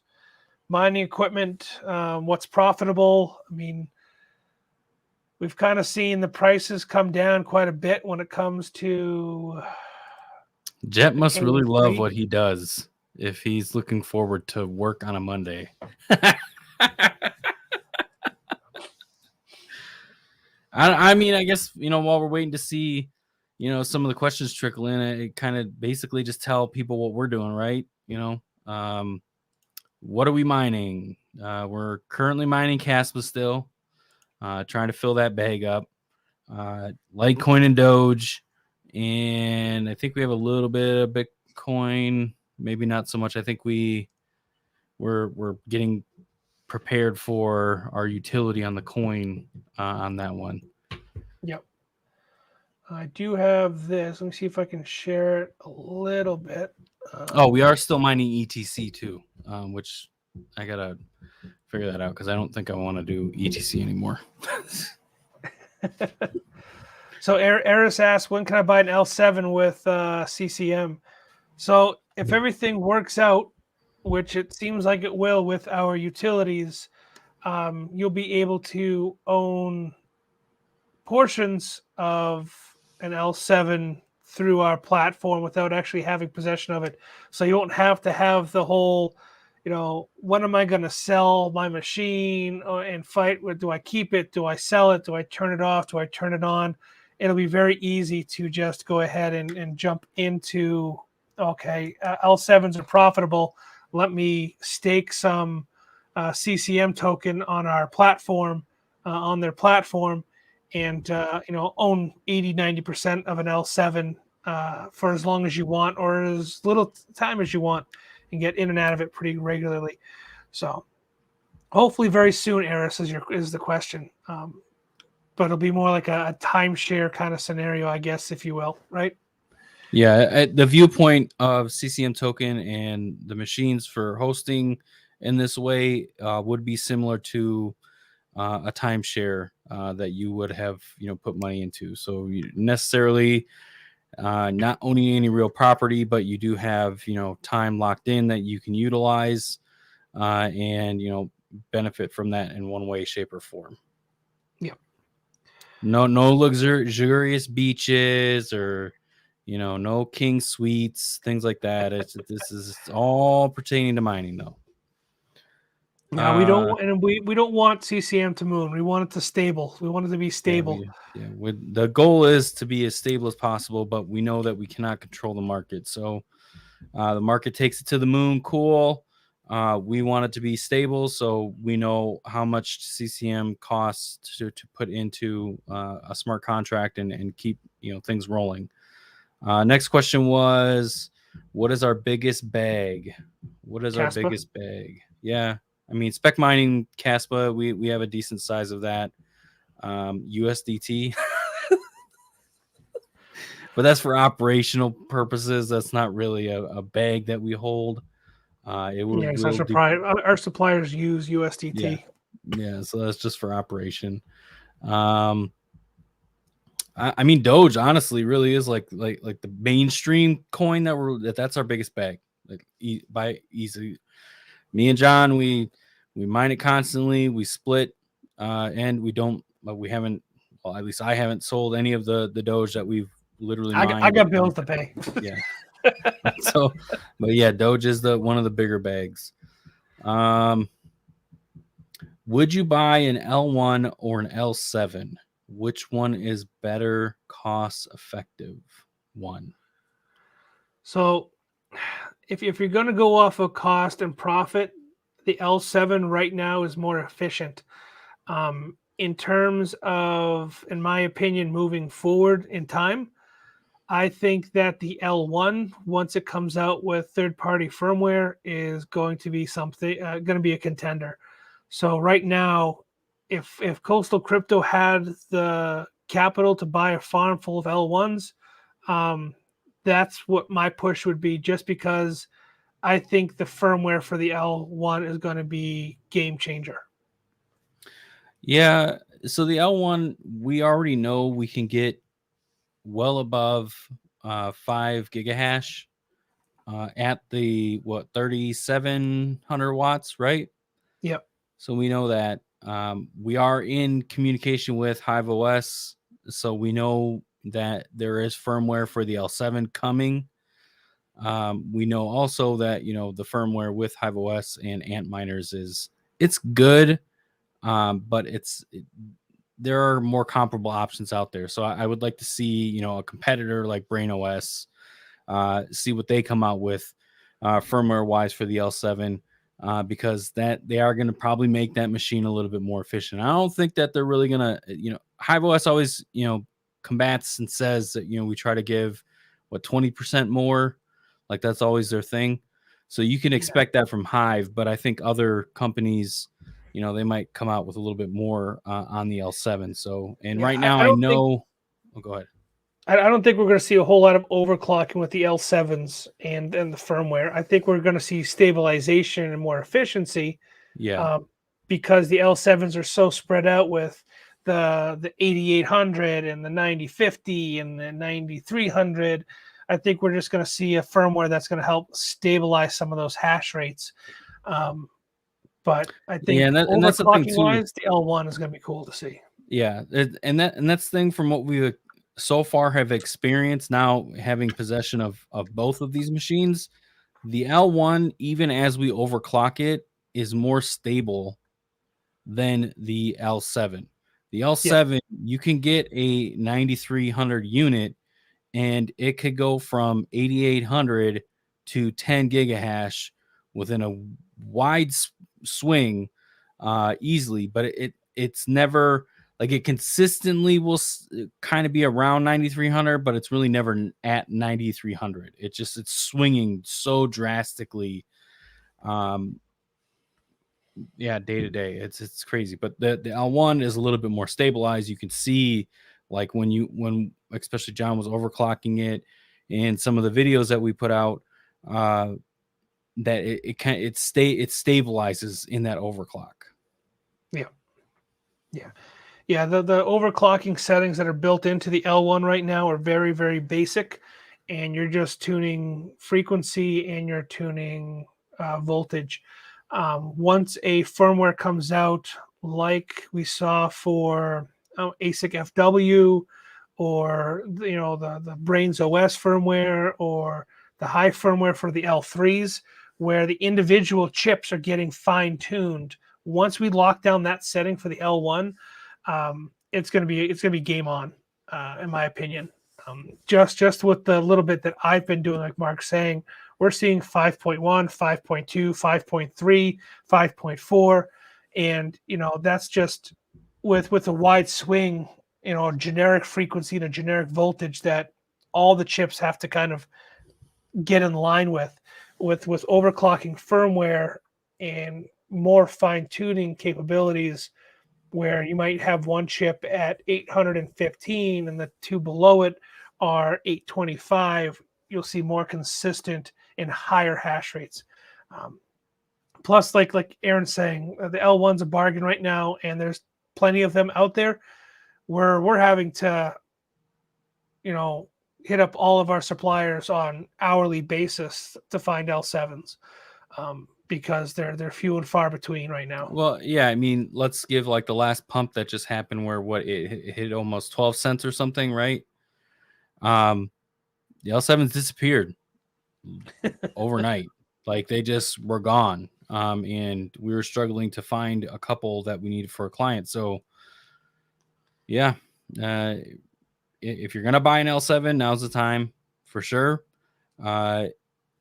mining equipment, what's profitable? I mean, we've kind of seen the prices come down quite a bit when it comes to Jet must really love K3. what he does if he's looking forward to work on a Monday. I mean, I guess, while we're waiting to see, some of the questions trickle in, it kind of basically just tell people what we're doing, right? What are we mining? We're currently mining Caspa still, trying to fill that bag up. Litecoin and Doge, and I think we have a little bit of Bitcoin, maybe not so much. I think we're getting prepared for our utility on the coin on that one. Yep. I do have this. Let me see if I can share it a little bit. We are still mining ETC too, which I gotta figure that out because I don't think I want to do ETC anymore. So Eris asked, when can I buy an L7 with CCM? So if everything works out, which it seems like it will with our utilities, you'll be able to own portions of an L7 through our platform without actually having possession of it. So you won't have to have the whole, when am I going to sell my machine and fight with, do I keep it? Do I sell it? Do I turn it off? Do I turn it on? It'll be very easy to just go ahead and jump into, okay, L7s are profitable. Let me stake some CCM token on our platform, on their platform, and own 80-90% of an L7 for as long as you want or as little time as you want, and get in and out of it pretty regularly. So hopefully very soon, Eris, is the question. But it'll be more like a timeshare kind of scenario, I guess, if you will, right? Yeah, the viewpoint of CCM token and the machines for hosting in this way would be similar to a timeshare that you would have, put money into. So you necessarily not owning any real property, but you do have, time locked in that you can utilize and, benefit from that in one way, shape, or form. Yep. No luxurious beaches or, no king suites, things like that. This is all pertaining to mining, though. No, we don't, and we don't want CCM to move. We want it to stable. We want it to be stable. The goal is to be as stable as possible, but we know that we cannot control the market. So the market takes it to the moon. Cool. We want it to be stable, so we know how much CCM costs to put into a smart contract and keep things rolling. Next question was, what is our biggest bag? What is Caspa? Our biggest bag? Yeah, I mean, spec mining Caspa, we have a decent size of that. USDT. But that's for operational purposes. That's not really a bag that we hold. Our suppliers use USDT. Yeah, so that's just for operation. I mean, Doge honestly really is like the mainstream coin that's our biggest bag. Like by easy. Me and John, we mine it constantly. We split, and we haven't. Well, at least I haven't sold any of the Doge that we've literally mined. I got bills to pay. Yeah. So, but yeah, Doge is one of the bigger bags. Would you buy an L1 or an L7? Which one is better cost effective? One. So if you're going to go off of cost and profit, the L7 right now is more efficient. In terms of, in my opinion, moving forward in time, I think that the L1, once it comes out with third-party firmware, is going to be going to be a contender. So right now, if Coastal Crypto had the capital to buy a farm full of L1s, that's what my push would be, just because I think the firmware for the L1 is going to be game changer. Yeah, so the L1, we already know we can get well above 5 gigahash at the 3,700 watts, right? Yep. So we know that we are in communication with Hive OS, so we know that there is firmware for the L7 coming. We know also that, you know, the firmware with HiveOS and Antminers it's good, but there are more comparable options out there. So I would like to see, you know, a competitor like BrainOS, see what they come out with firmware wise for the L7, because that they are going to probably make that machine a little bit more efficient. I don't think that they're really going to, you know, HiveOS always, you know, combats and says that, you know, we try to give 20% more, like that's always their thing. So you can expect that from Hive, but I think other companies, you know, they might come out with a little bit more on the L7. So, and right now I I don't think know, oh, go ahead. I don't think we're going to see a whole lot of overclocking with the L7s and the firmware. I think we're going to see stabilization and more efficiency, Yeah. um, because the L7s are so spread out with the 8800 and the 9050 and the 9300. I think we're just going to see a firmware that's going to help stabilize some of those hash rates. Um, but I Yeah. think And that's the thing overclocking too. wise, the L1 is going to be cool to see. Yeah. And that's the thing from what we so far have experienced now having possession of both of these machines, the L1, even as we overclock it, is more stable than the L7. The Yeah, L7, you can get a 9300 unit and it could go from 8800 to 10 gigahash within a wide swing, easily, but it's never like it consistently will kind of be around 9300, but it's really never at 9300. It's swinging so drastically, um yeah, day to day. It's crazy. But the L1 is a little bit more stabilized. You can see like when especially John was overclocking it and some of the videos that we put out, uh that it stabilizes in that overclock. yeah, yeah. Yeah, the overclocking settings that are built into the L1 right now are very, very basic, and you're just tuning frequency and you're tuning voltage. Once a firmware comes out, like we saw for ASIC FW, or you know the Brains OS firmware, or the high firmware for the L3s, where the individual chips are getting fine tuned. Once we lock down that setting for the L1, it's gonna be game on, in my opinion. Just with the little bit that I've been doing, like Mark's saying, we're seeing 5.1, 5.2, 5.3, 5.4, and you know that's just with a wide swing, you know, a generic frequency and a generic voltage that all the chips have to kind of get in line with overclocking firmware and more fine tuning capabilities, where you might have one chip at 815 and the two below it are 825. You'll see more consistent and higher hash rates. Um, Plus, like Aaron's saying, the L1's a bargain right now, and there's plenty of them out there. Where we're having to, you know, hit up all of our suppliers on hourly basis to find L7s, because they're few and far between right now. Well, yeah, I mean, let's give like the last pump that just happened where it hit almost 12 cents or something, right? Um, the L7s disappeared overnight. Like they just were gone. And we were struggling to find a couple that we needed for a client. So yeah, if you're gonna buy an L7, now's the time for sure. Uh,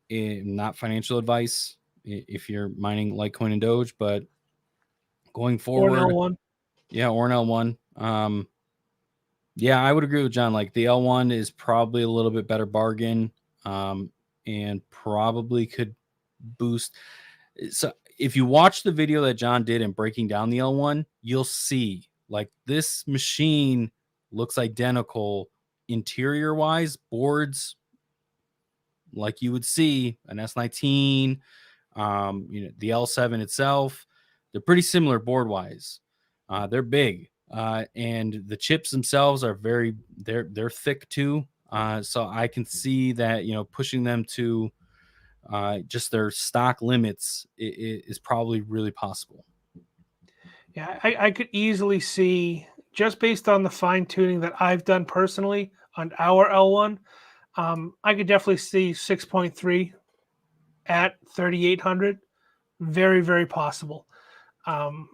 not financial advice if you're mining Litecoin and Doge, but going Or an forward, L1. yeah, or an L1. Yeah, I would agree with John. Like the L1 is probably a little bit better bargain, and probably could boost. So if you watch the video that John did in breaking down the L1, you'll see like this machine looks identical interior wise, boards like you would see an S19, you know, the L7 itself, they're pretty similar board wise. They're big, and the chips themselves are they're thick too. So I can see that, you know, pushing them to just their stock limits is probably really possible. Yeah, I could easily see, just based on the fine tuning that I've done personally on our L1, I could definitely see 6.3 at 3,800. Very, very possible. Um,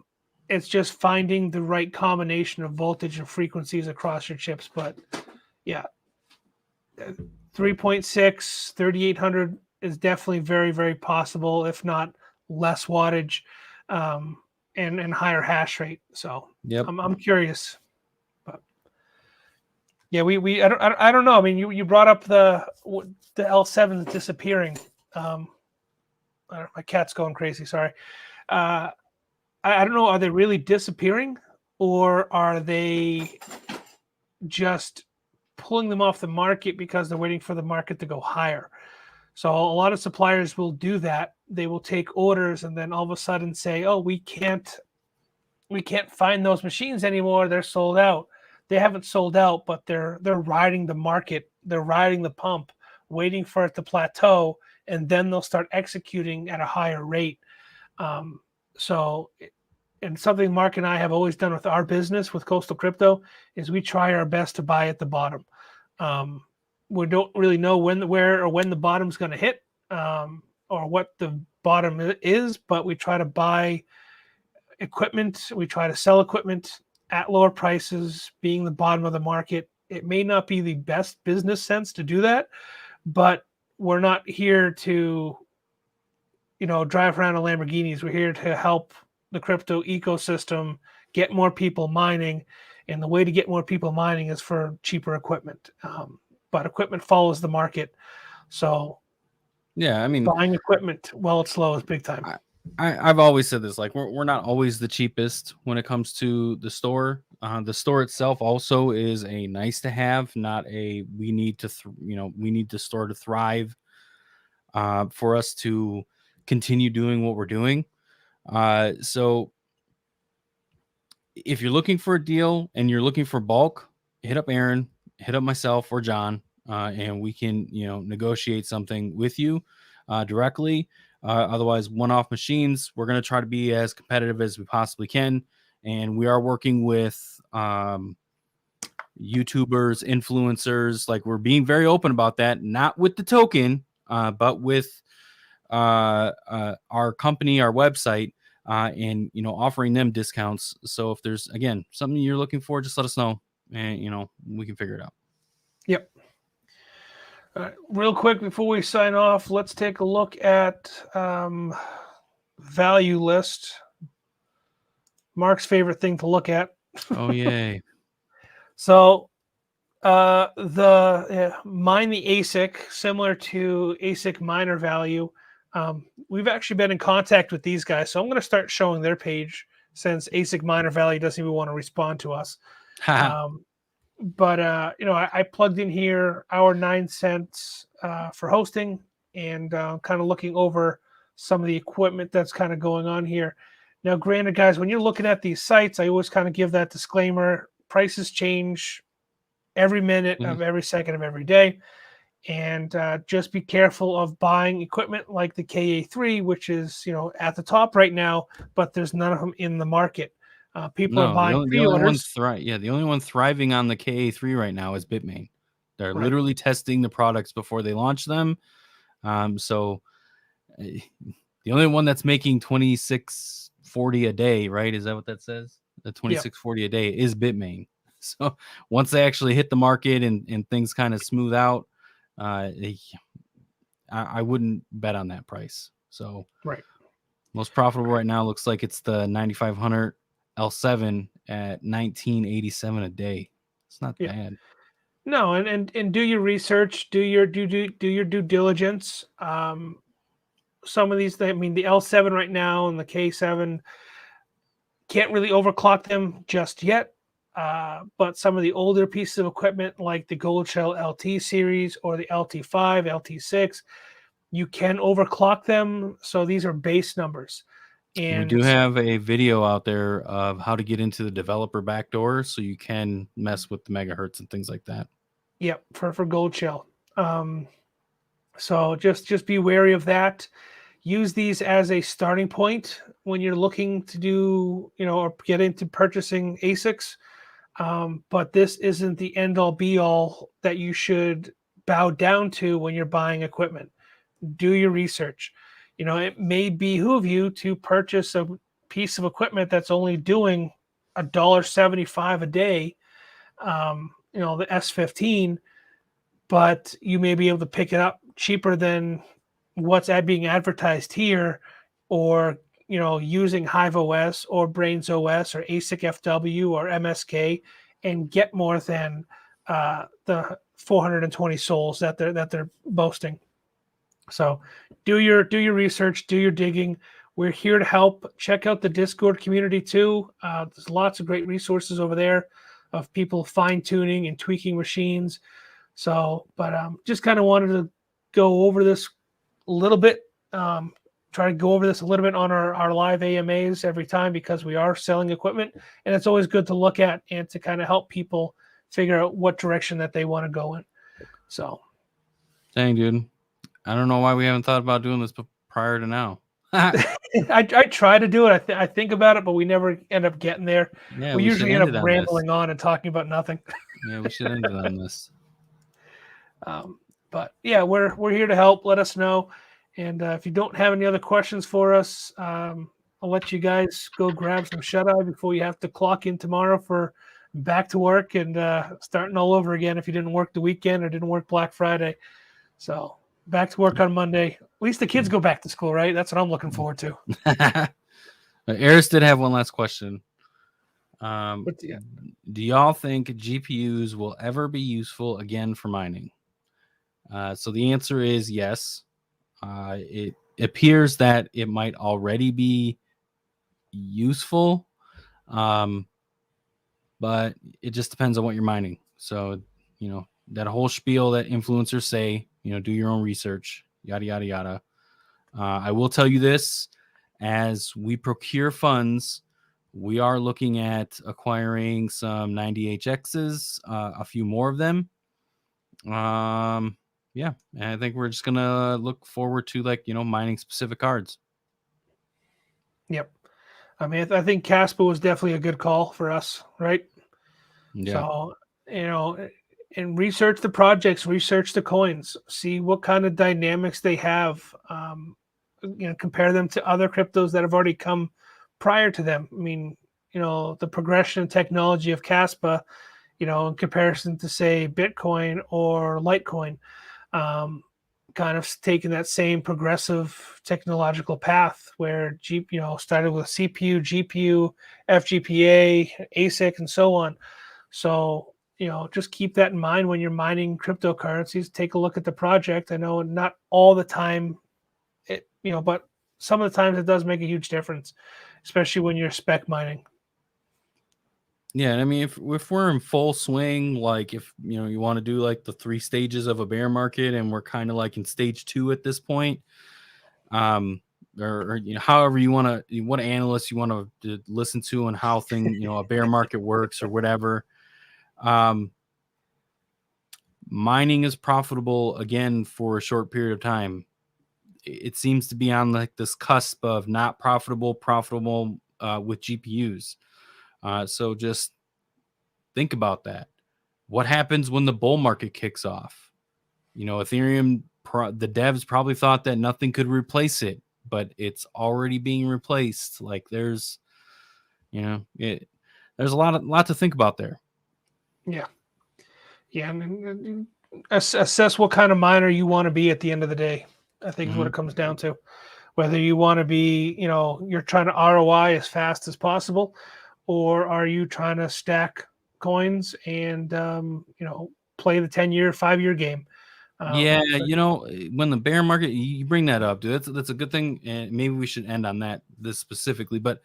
it's just finding the right combination of voltage and frequencies across your chips. But yeah, 3.6, 3,800 is definitely very, very possible, if not less wattage, um, and higher hash rate. So Yep. I'm curious. But yeah, I don't know. I mean, you brought up the L7 disappearing. My cat's going crazy. Sorry. Uh, I don't know. Are they really disappearing, or are they just pulling them off the market because they're waiting for the market to go higher? So a lot of suppliers will do that. They will take orders and then all of a sudden say, "Oh, we can't find those machines anymore. They're sold out." They haven't sold out, but they're riding the market. They're riding the pump, waiting for it to plateau, and then they'll start executing at a higher rate. Um, so, and something Mark and I have always done with our business with Coastal Crypto is we try our best to buy at the bottom. Um, we don't really know where, or when the bottom's going to hit, or what the bottom is, but we try to buy equipment. We try to sell equipment at lower prices, being the bottom of the market. It may not be the best business sense to do that, but we're not here to, drive around in Lamborghinis. We're here to help the crypto ecosystem get more people mining. And the way to get more people mining is for cheaper equipment. But equipment follows the market. So Yeah, I mean, buying equipment while it's low is big time. I've always said this, like we're not always the cheapest when it comes to the store. The store itself also is a nice to have, not a we need to we need the store to thrive for us to continue doing what we're doing. So if you're looking for a deal and you're looking for bulk, hit up Aaron, hit up myself or John, and we can negotiate something with you directly. Otherwise, one-off machines, we're going to try to be as competitive as we possibly can, and we are working with YouTubers, influencers. Like, we're being very open about that, not with the token, but with our company, our website, and offering them discounts. So if there's again something you're looking for, just let us know, and we can figure it out. Yep. Real quick before we sign off, let's take a look at value list. Mark's favorite thing to look at. Oh yay! So the mine the ASIC, similar to ASIC miner value. We've actually been in contact with these guys, so I'm going to start showing their page since ASIC miner value doesn't even want to respond to us. But I plugged in here our 9 cents for hosting, and kind of looking over some of the equipment that's kind of going on here. Now, granted, guys, when you're looking at these sites, I always kind of give that disclaimer: prices change every minute of every second of every day. And just be careful of buying equipment like the KA3, which is at the top right now, but there's none of them in the market. People are buying pre-orders. The only one thriving on the KA3 right now is Bitmain. They're Right. literally testing the products before they launch them. So the only one that's making 2640 a day, right? Is that what that says? The 2640 a day is Bitmain. So once they actually hit the market and things kind of smooth out, I wouldn't bet on that price. So right. Most profitable right now looks like it's the 9500 L7 at 1987 a day. It's not bad. No, and do your research, do your due diligence. Some of these, I mean, the L7 right now and the K7 can't really overclock them just yet. But some of the older pieces of equipment, like the Gold Shell LT series or the LT5, LT6, you can overclock them. So these are base numbers. And we do have a video out there of how to get into the developer backdoor, so you can mess with the megahertz and things like that. Yep, for Gold Shell. So just be wary of that. Use these as a starting point when you're looking to do, or get into purchasing ASICs. But this isn't the end all be all that you should bow down to when you're buying equipment. Do your research. It may behoove you to purchase a piece of equipment that's only doing $1.75 a day, the S15, but you may be able to pick it up cheaper than what's being advertised here, or using Hive OS or Brains OS or ASIC FW or MSK, and get more than the 420 souls that they're boasting. So do your research, do your digging. We're here to help. Check out the Discord community too. There's lots of great resources over there of people fine tuning and tweaking machines. So, but just kind of wanted to go over this a little bit. Try to go over this a little bit on our live AMAs every time, because we are selling equipment, and it's always good to look at and to kind of help people figure out what direction that they want to go in. So, dang, dude, I don't know why we haven't thought about doing this prior to now. I try to do it. I think about it, but we never end up getting there. Yeah, we usually end up rambling this. on and talking about nothing. Yeah, we should end it on this. But yeah, we're here to help. Let us know. And if you don't have any other questions for us, I'll let you guys go grab some shut-eye before you have to clock in tomorrow for back to work and starting all over again if you didn't work the weekend or didn't work Black Friday. So back to work on Monday. At least the kids go back to school, right? That's what I'm looking forward to. Eris did have one last question. Do y'all think GPUs will ever be useful again for mining? So the answer is yes. It appears that it might already be useful, but it just depends on what you're mining. So, that whole spiel that influencers say, do your own research, yada, yada, yada. I will tell you this, as we procure funds, we are looking at acquiring some 90HXs, a few more of them. Yeah, and I think we're just gonna look forward to mining specific cards. Yep. I mean, I think Caspa was definitely a good call for us, right? Yeah. So, and research the projects, research the coins, see what kind of dynamics they have. Compare them to other cryptos that have already come prior to them. I mean, the progression and technology of Caspa, in comparison to say Bitcoin or Litecoin, kind of taking that same progressive technological path where started with CPU, GPU, FGPA, ASIC, and so on. So, just keep that in mind when you're mining cryptocurrencies. Take a look at the project. I know not all the time, but some of the times it does make a huge difference, especially when you're spec mining. Yeah, and I mean, if we're in full swing, like if you want to do like the 3 stages of a bear market, and we're kind of like in stage 2 at this point, or however what analysts you want to listen to, and how a bear market works or whatever. Mining is profitable again for a short period of time. It seems to be on like this cusp of not profitable with GPUs. So just think about that. What happens when the bull market kicks off? Ethereum, the devs probably thought that nothing could replace it, but it's already being replaced. Like there's a lot to think about there. Yeah. Yeah. And assess what kind of miner you want to be at the end of the day. I think is what it comes down to. Whether you want to be, you're trying to ROI as fast as possible, or are you trying to stack coins and, play the 10-year, 5-year game? Yeah, when the bear market, you bring that up, dude. That's a good thing, and maybe we should end on this specifically. But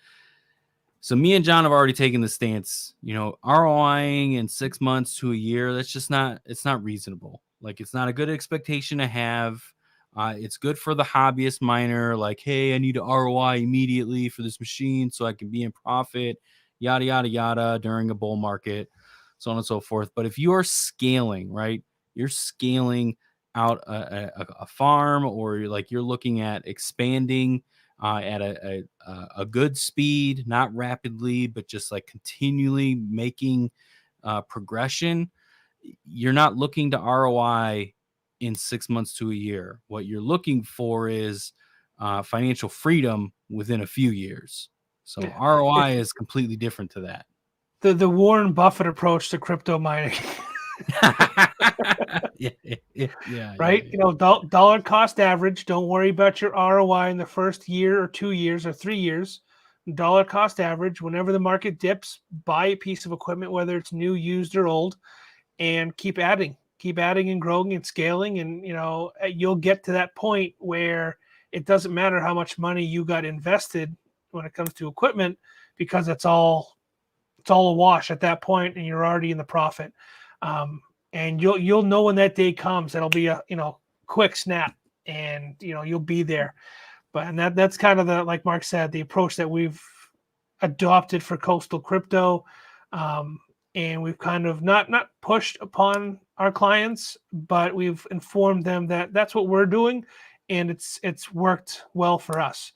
so me and John have already taken the stance. ROIing in 6 months to a year, it's not reasonable. Like it's not a good expectation to have. It's good for the hobbyist miner. Like, hey, I need to ROI immediately for this machine so I can be in profit. Yada yada yada during a bull market, so on and so forth. But if you are scaling, right? You're scaling out a farm, or you're looking at expanding at a good speed, not rapidly, but just like continually making progression. You're not looking to ROI in 6 months to a year. What you're looking for is financial freedom within a few years. So ROI is completely different to that. The Warren Buffett approach to crypto mining. Yeah, right? Dollar cost average. Don't worry about your ROI in the first year or 2 years or 3 years. Dollar cost average. Whenever the market dips, buy a piece of equipment, whether it's new, used, or old, and keep adding and growing and scaling. And you'll get to that point where it doesn't matter how much money you got invested when it comes to equipment, because it's all a wash at that point, and you're already in the profit. And you'll know when that day comes. It'll be a quick snap, and you'll be there. But that's kind of the, like Mark said, the approach that we've adopted for coastal crypto. And we've kind of not pushed upon our clients, but we've informed them that that's what we're doing, and it's worked well for us.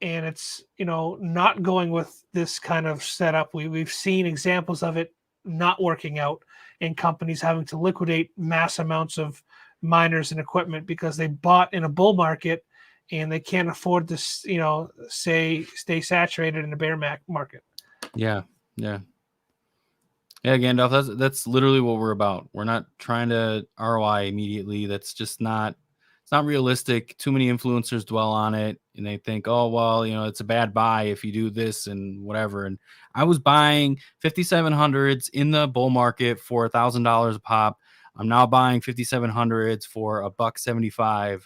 And it's not going with this kind of setup. We've seen examples of it not working out, and companies having to liquidate mass amounts of miners and equipment because they bought in a bull market and they can't afford to stay saturated in a bear market. Yeah, Gandalf, that's literally what we're about. We're not trying to ROI immediately. That's just not, it's not realistic. Too many influencers dwell on it, and they think, oh, well, it's a bad buy if you do this and whatever. And I was buying 5700s in the bull market for $1,000 a pop. I'm now buying 5700s for $1.75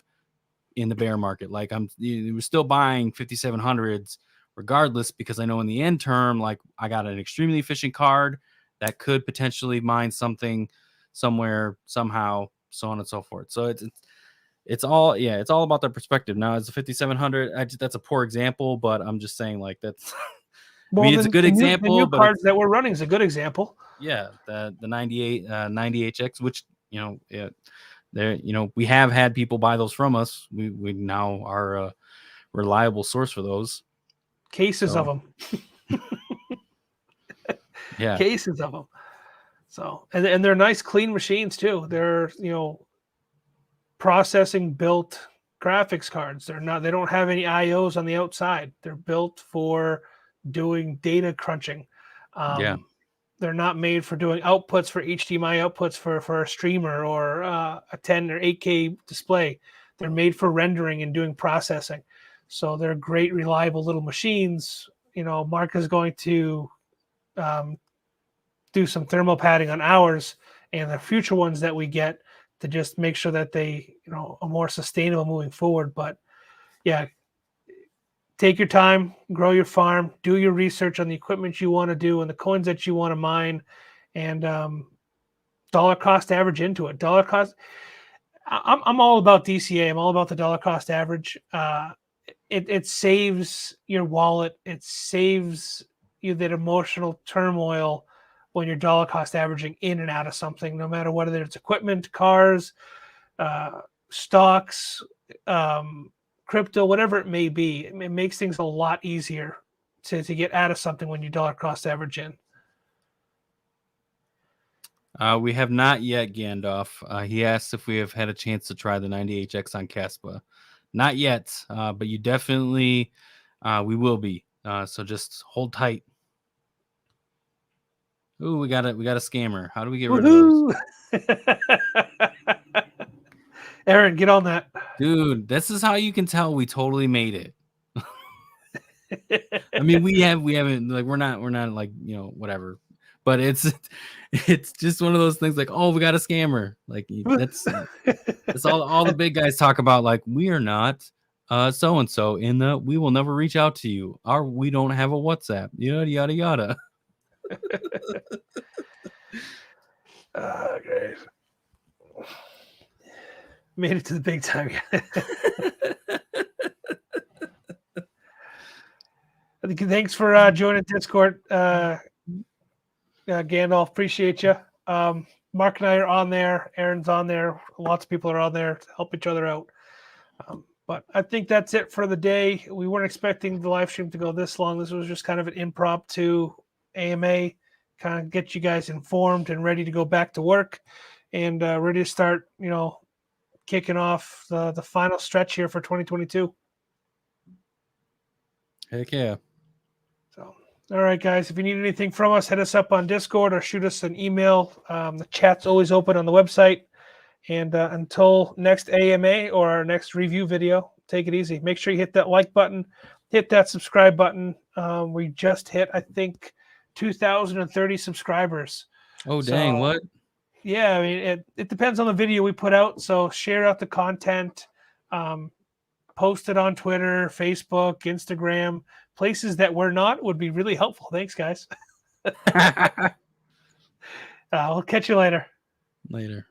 in the bear market. Like we're still buying 5700s regardless, because I know in the end term, like I got an extremely efficient card that could potentially mine something somewhere, somehow, so on and so forth. So it's all about the perspective. Now, as a 5700, that's a poor example, but I'm just saying, like, that's well, it's a good example. The new cards that we're running is a good example. Yeah, the 90HX, which we have had people buy those from us. We now are a reliable source for those cases of them. Yeah, cases of them. So and they're nice, clean machines too. They're processing built graphics cards. They don't have any IOs on the outside. They're built for doing data crunching. They're not made for doing outputs, for HDMI outputs for a streamer or a 10 or 8K display. They're made for rendering and doing processing. So they're great, reliable little machines. Mark is going to do some thermal padding on ours and the future ones that we get, to just make sure that they are more sustainable moving forward. But yeah, take your time, grow your farm, do your research on the equipment you want to do and the coins that you want to mine, and dollar cost average into it. Dollar cost. I'm all about DCA. I'm all about the dollar cost average. It saves your wallet. It saves you that emotional turmoil when you're dollar cost averaging in and out of something, no matter whether it's equipment, cars, stocks, crypto, whatever it may be. It makes things a lot easier to get out of something when you dollar cost average in. We have not yet, Gandalf. He asked if we have had a chance to try the 90HX on Caspa. Not yet, but you definitely, we will be. So just hold tight. Ooh, we got a scammer. How do we get rid of those? Aaron, get on that. Dude, this is how you can tell we totally made it. I mean, we haven't, like, we're not like, whatever. But it's just one of those things, like, oh, we got a scammer. Like, that's all the big guys talk about. Like, we are not so and so we will never reach out to you. We don't have a WhatsApp. Yada yada yada. Great. Made it to the big time. Thanks for joining Discord, Gandalf. Appreciate you. Mark and I are on there. Aaron's on there. Lots of people are on there to help each other out. But I think that's it for the day. We weren't expecting the live stream to go this long. This was just kind of an impromptu AMA, kind of get you guys informed and ready to go back to work. and ready to start, kicking off the final stretch here for 2022. Heck yeah. So, all right, guys, if you need anything from us, hit us up on Discord or shoot us an email. The chat's always open on the website. And until next AMA or our next review video, take it easy. Make sure you hit that like button, hit that subscribe button. We just hit, I think, 2,030 subscribers. Oh, dang, So, what? yeah, I mean, it depends on the video we put out. So share out the content, post it on Twitter, Facebook, Instagram, places that we're not would be really helpful. Thanks, guys. We'll catch you later. Later.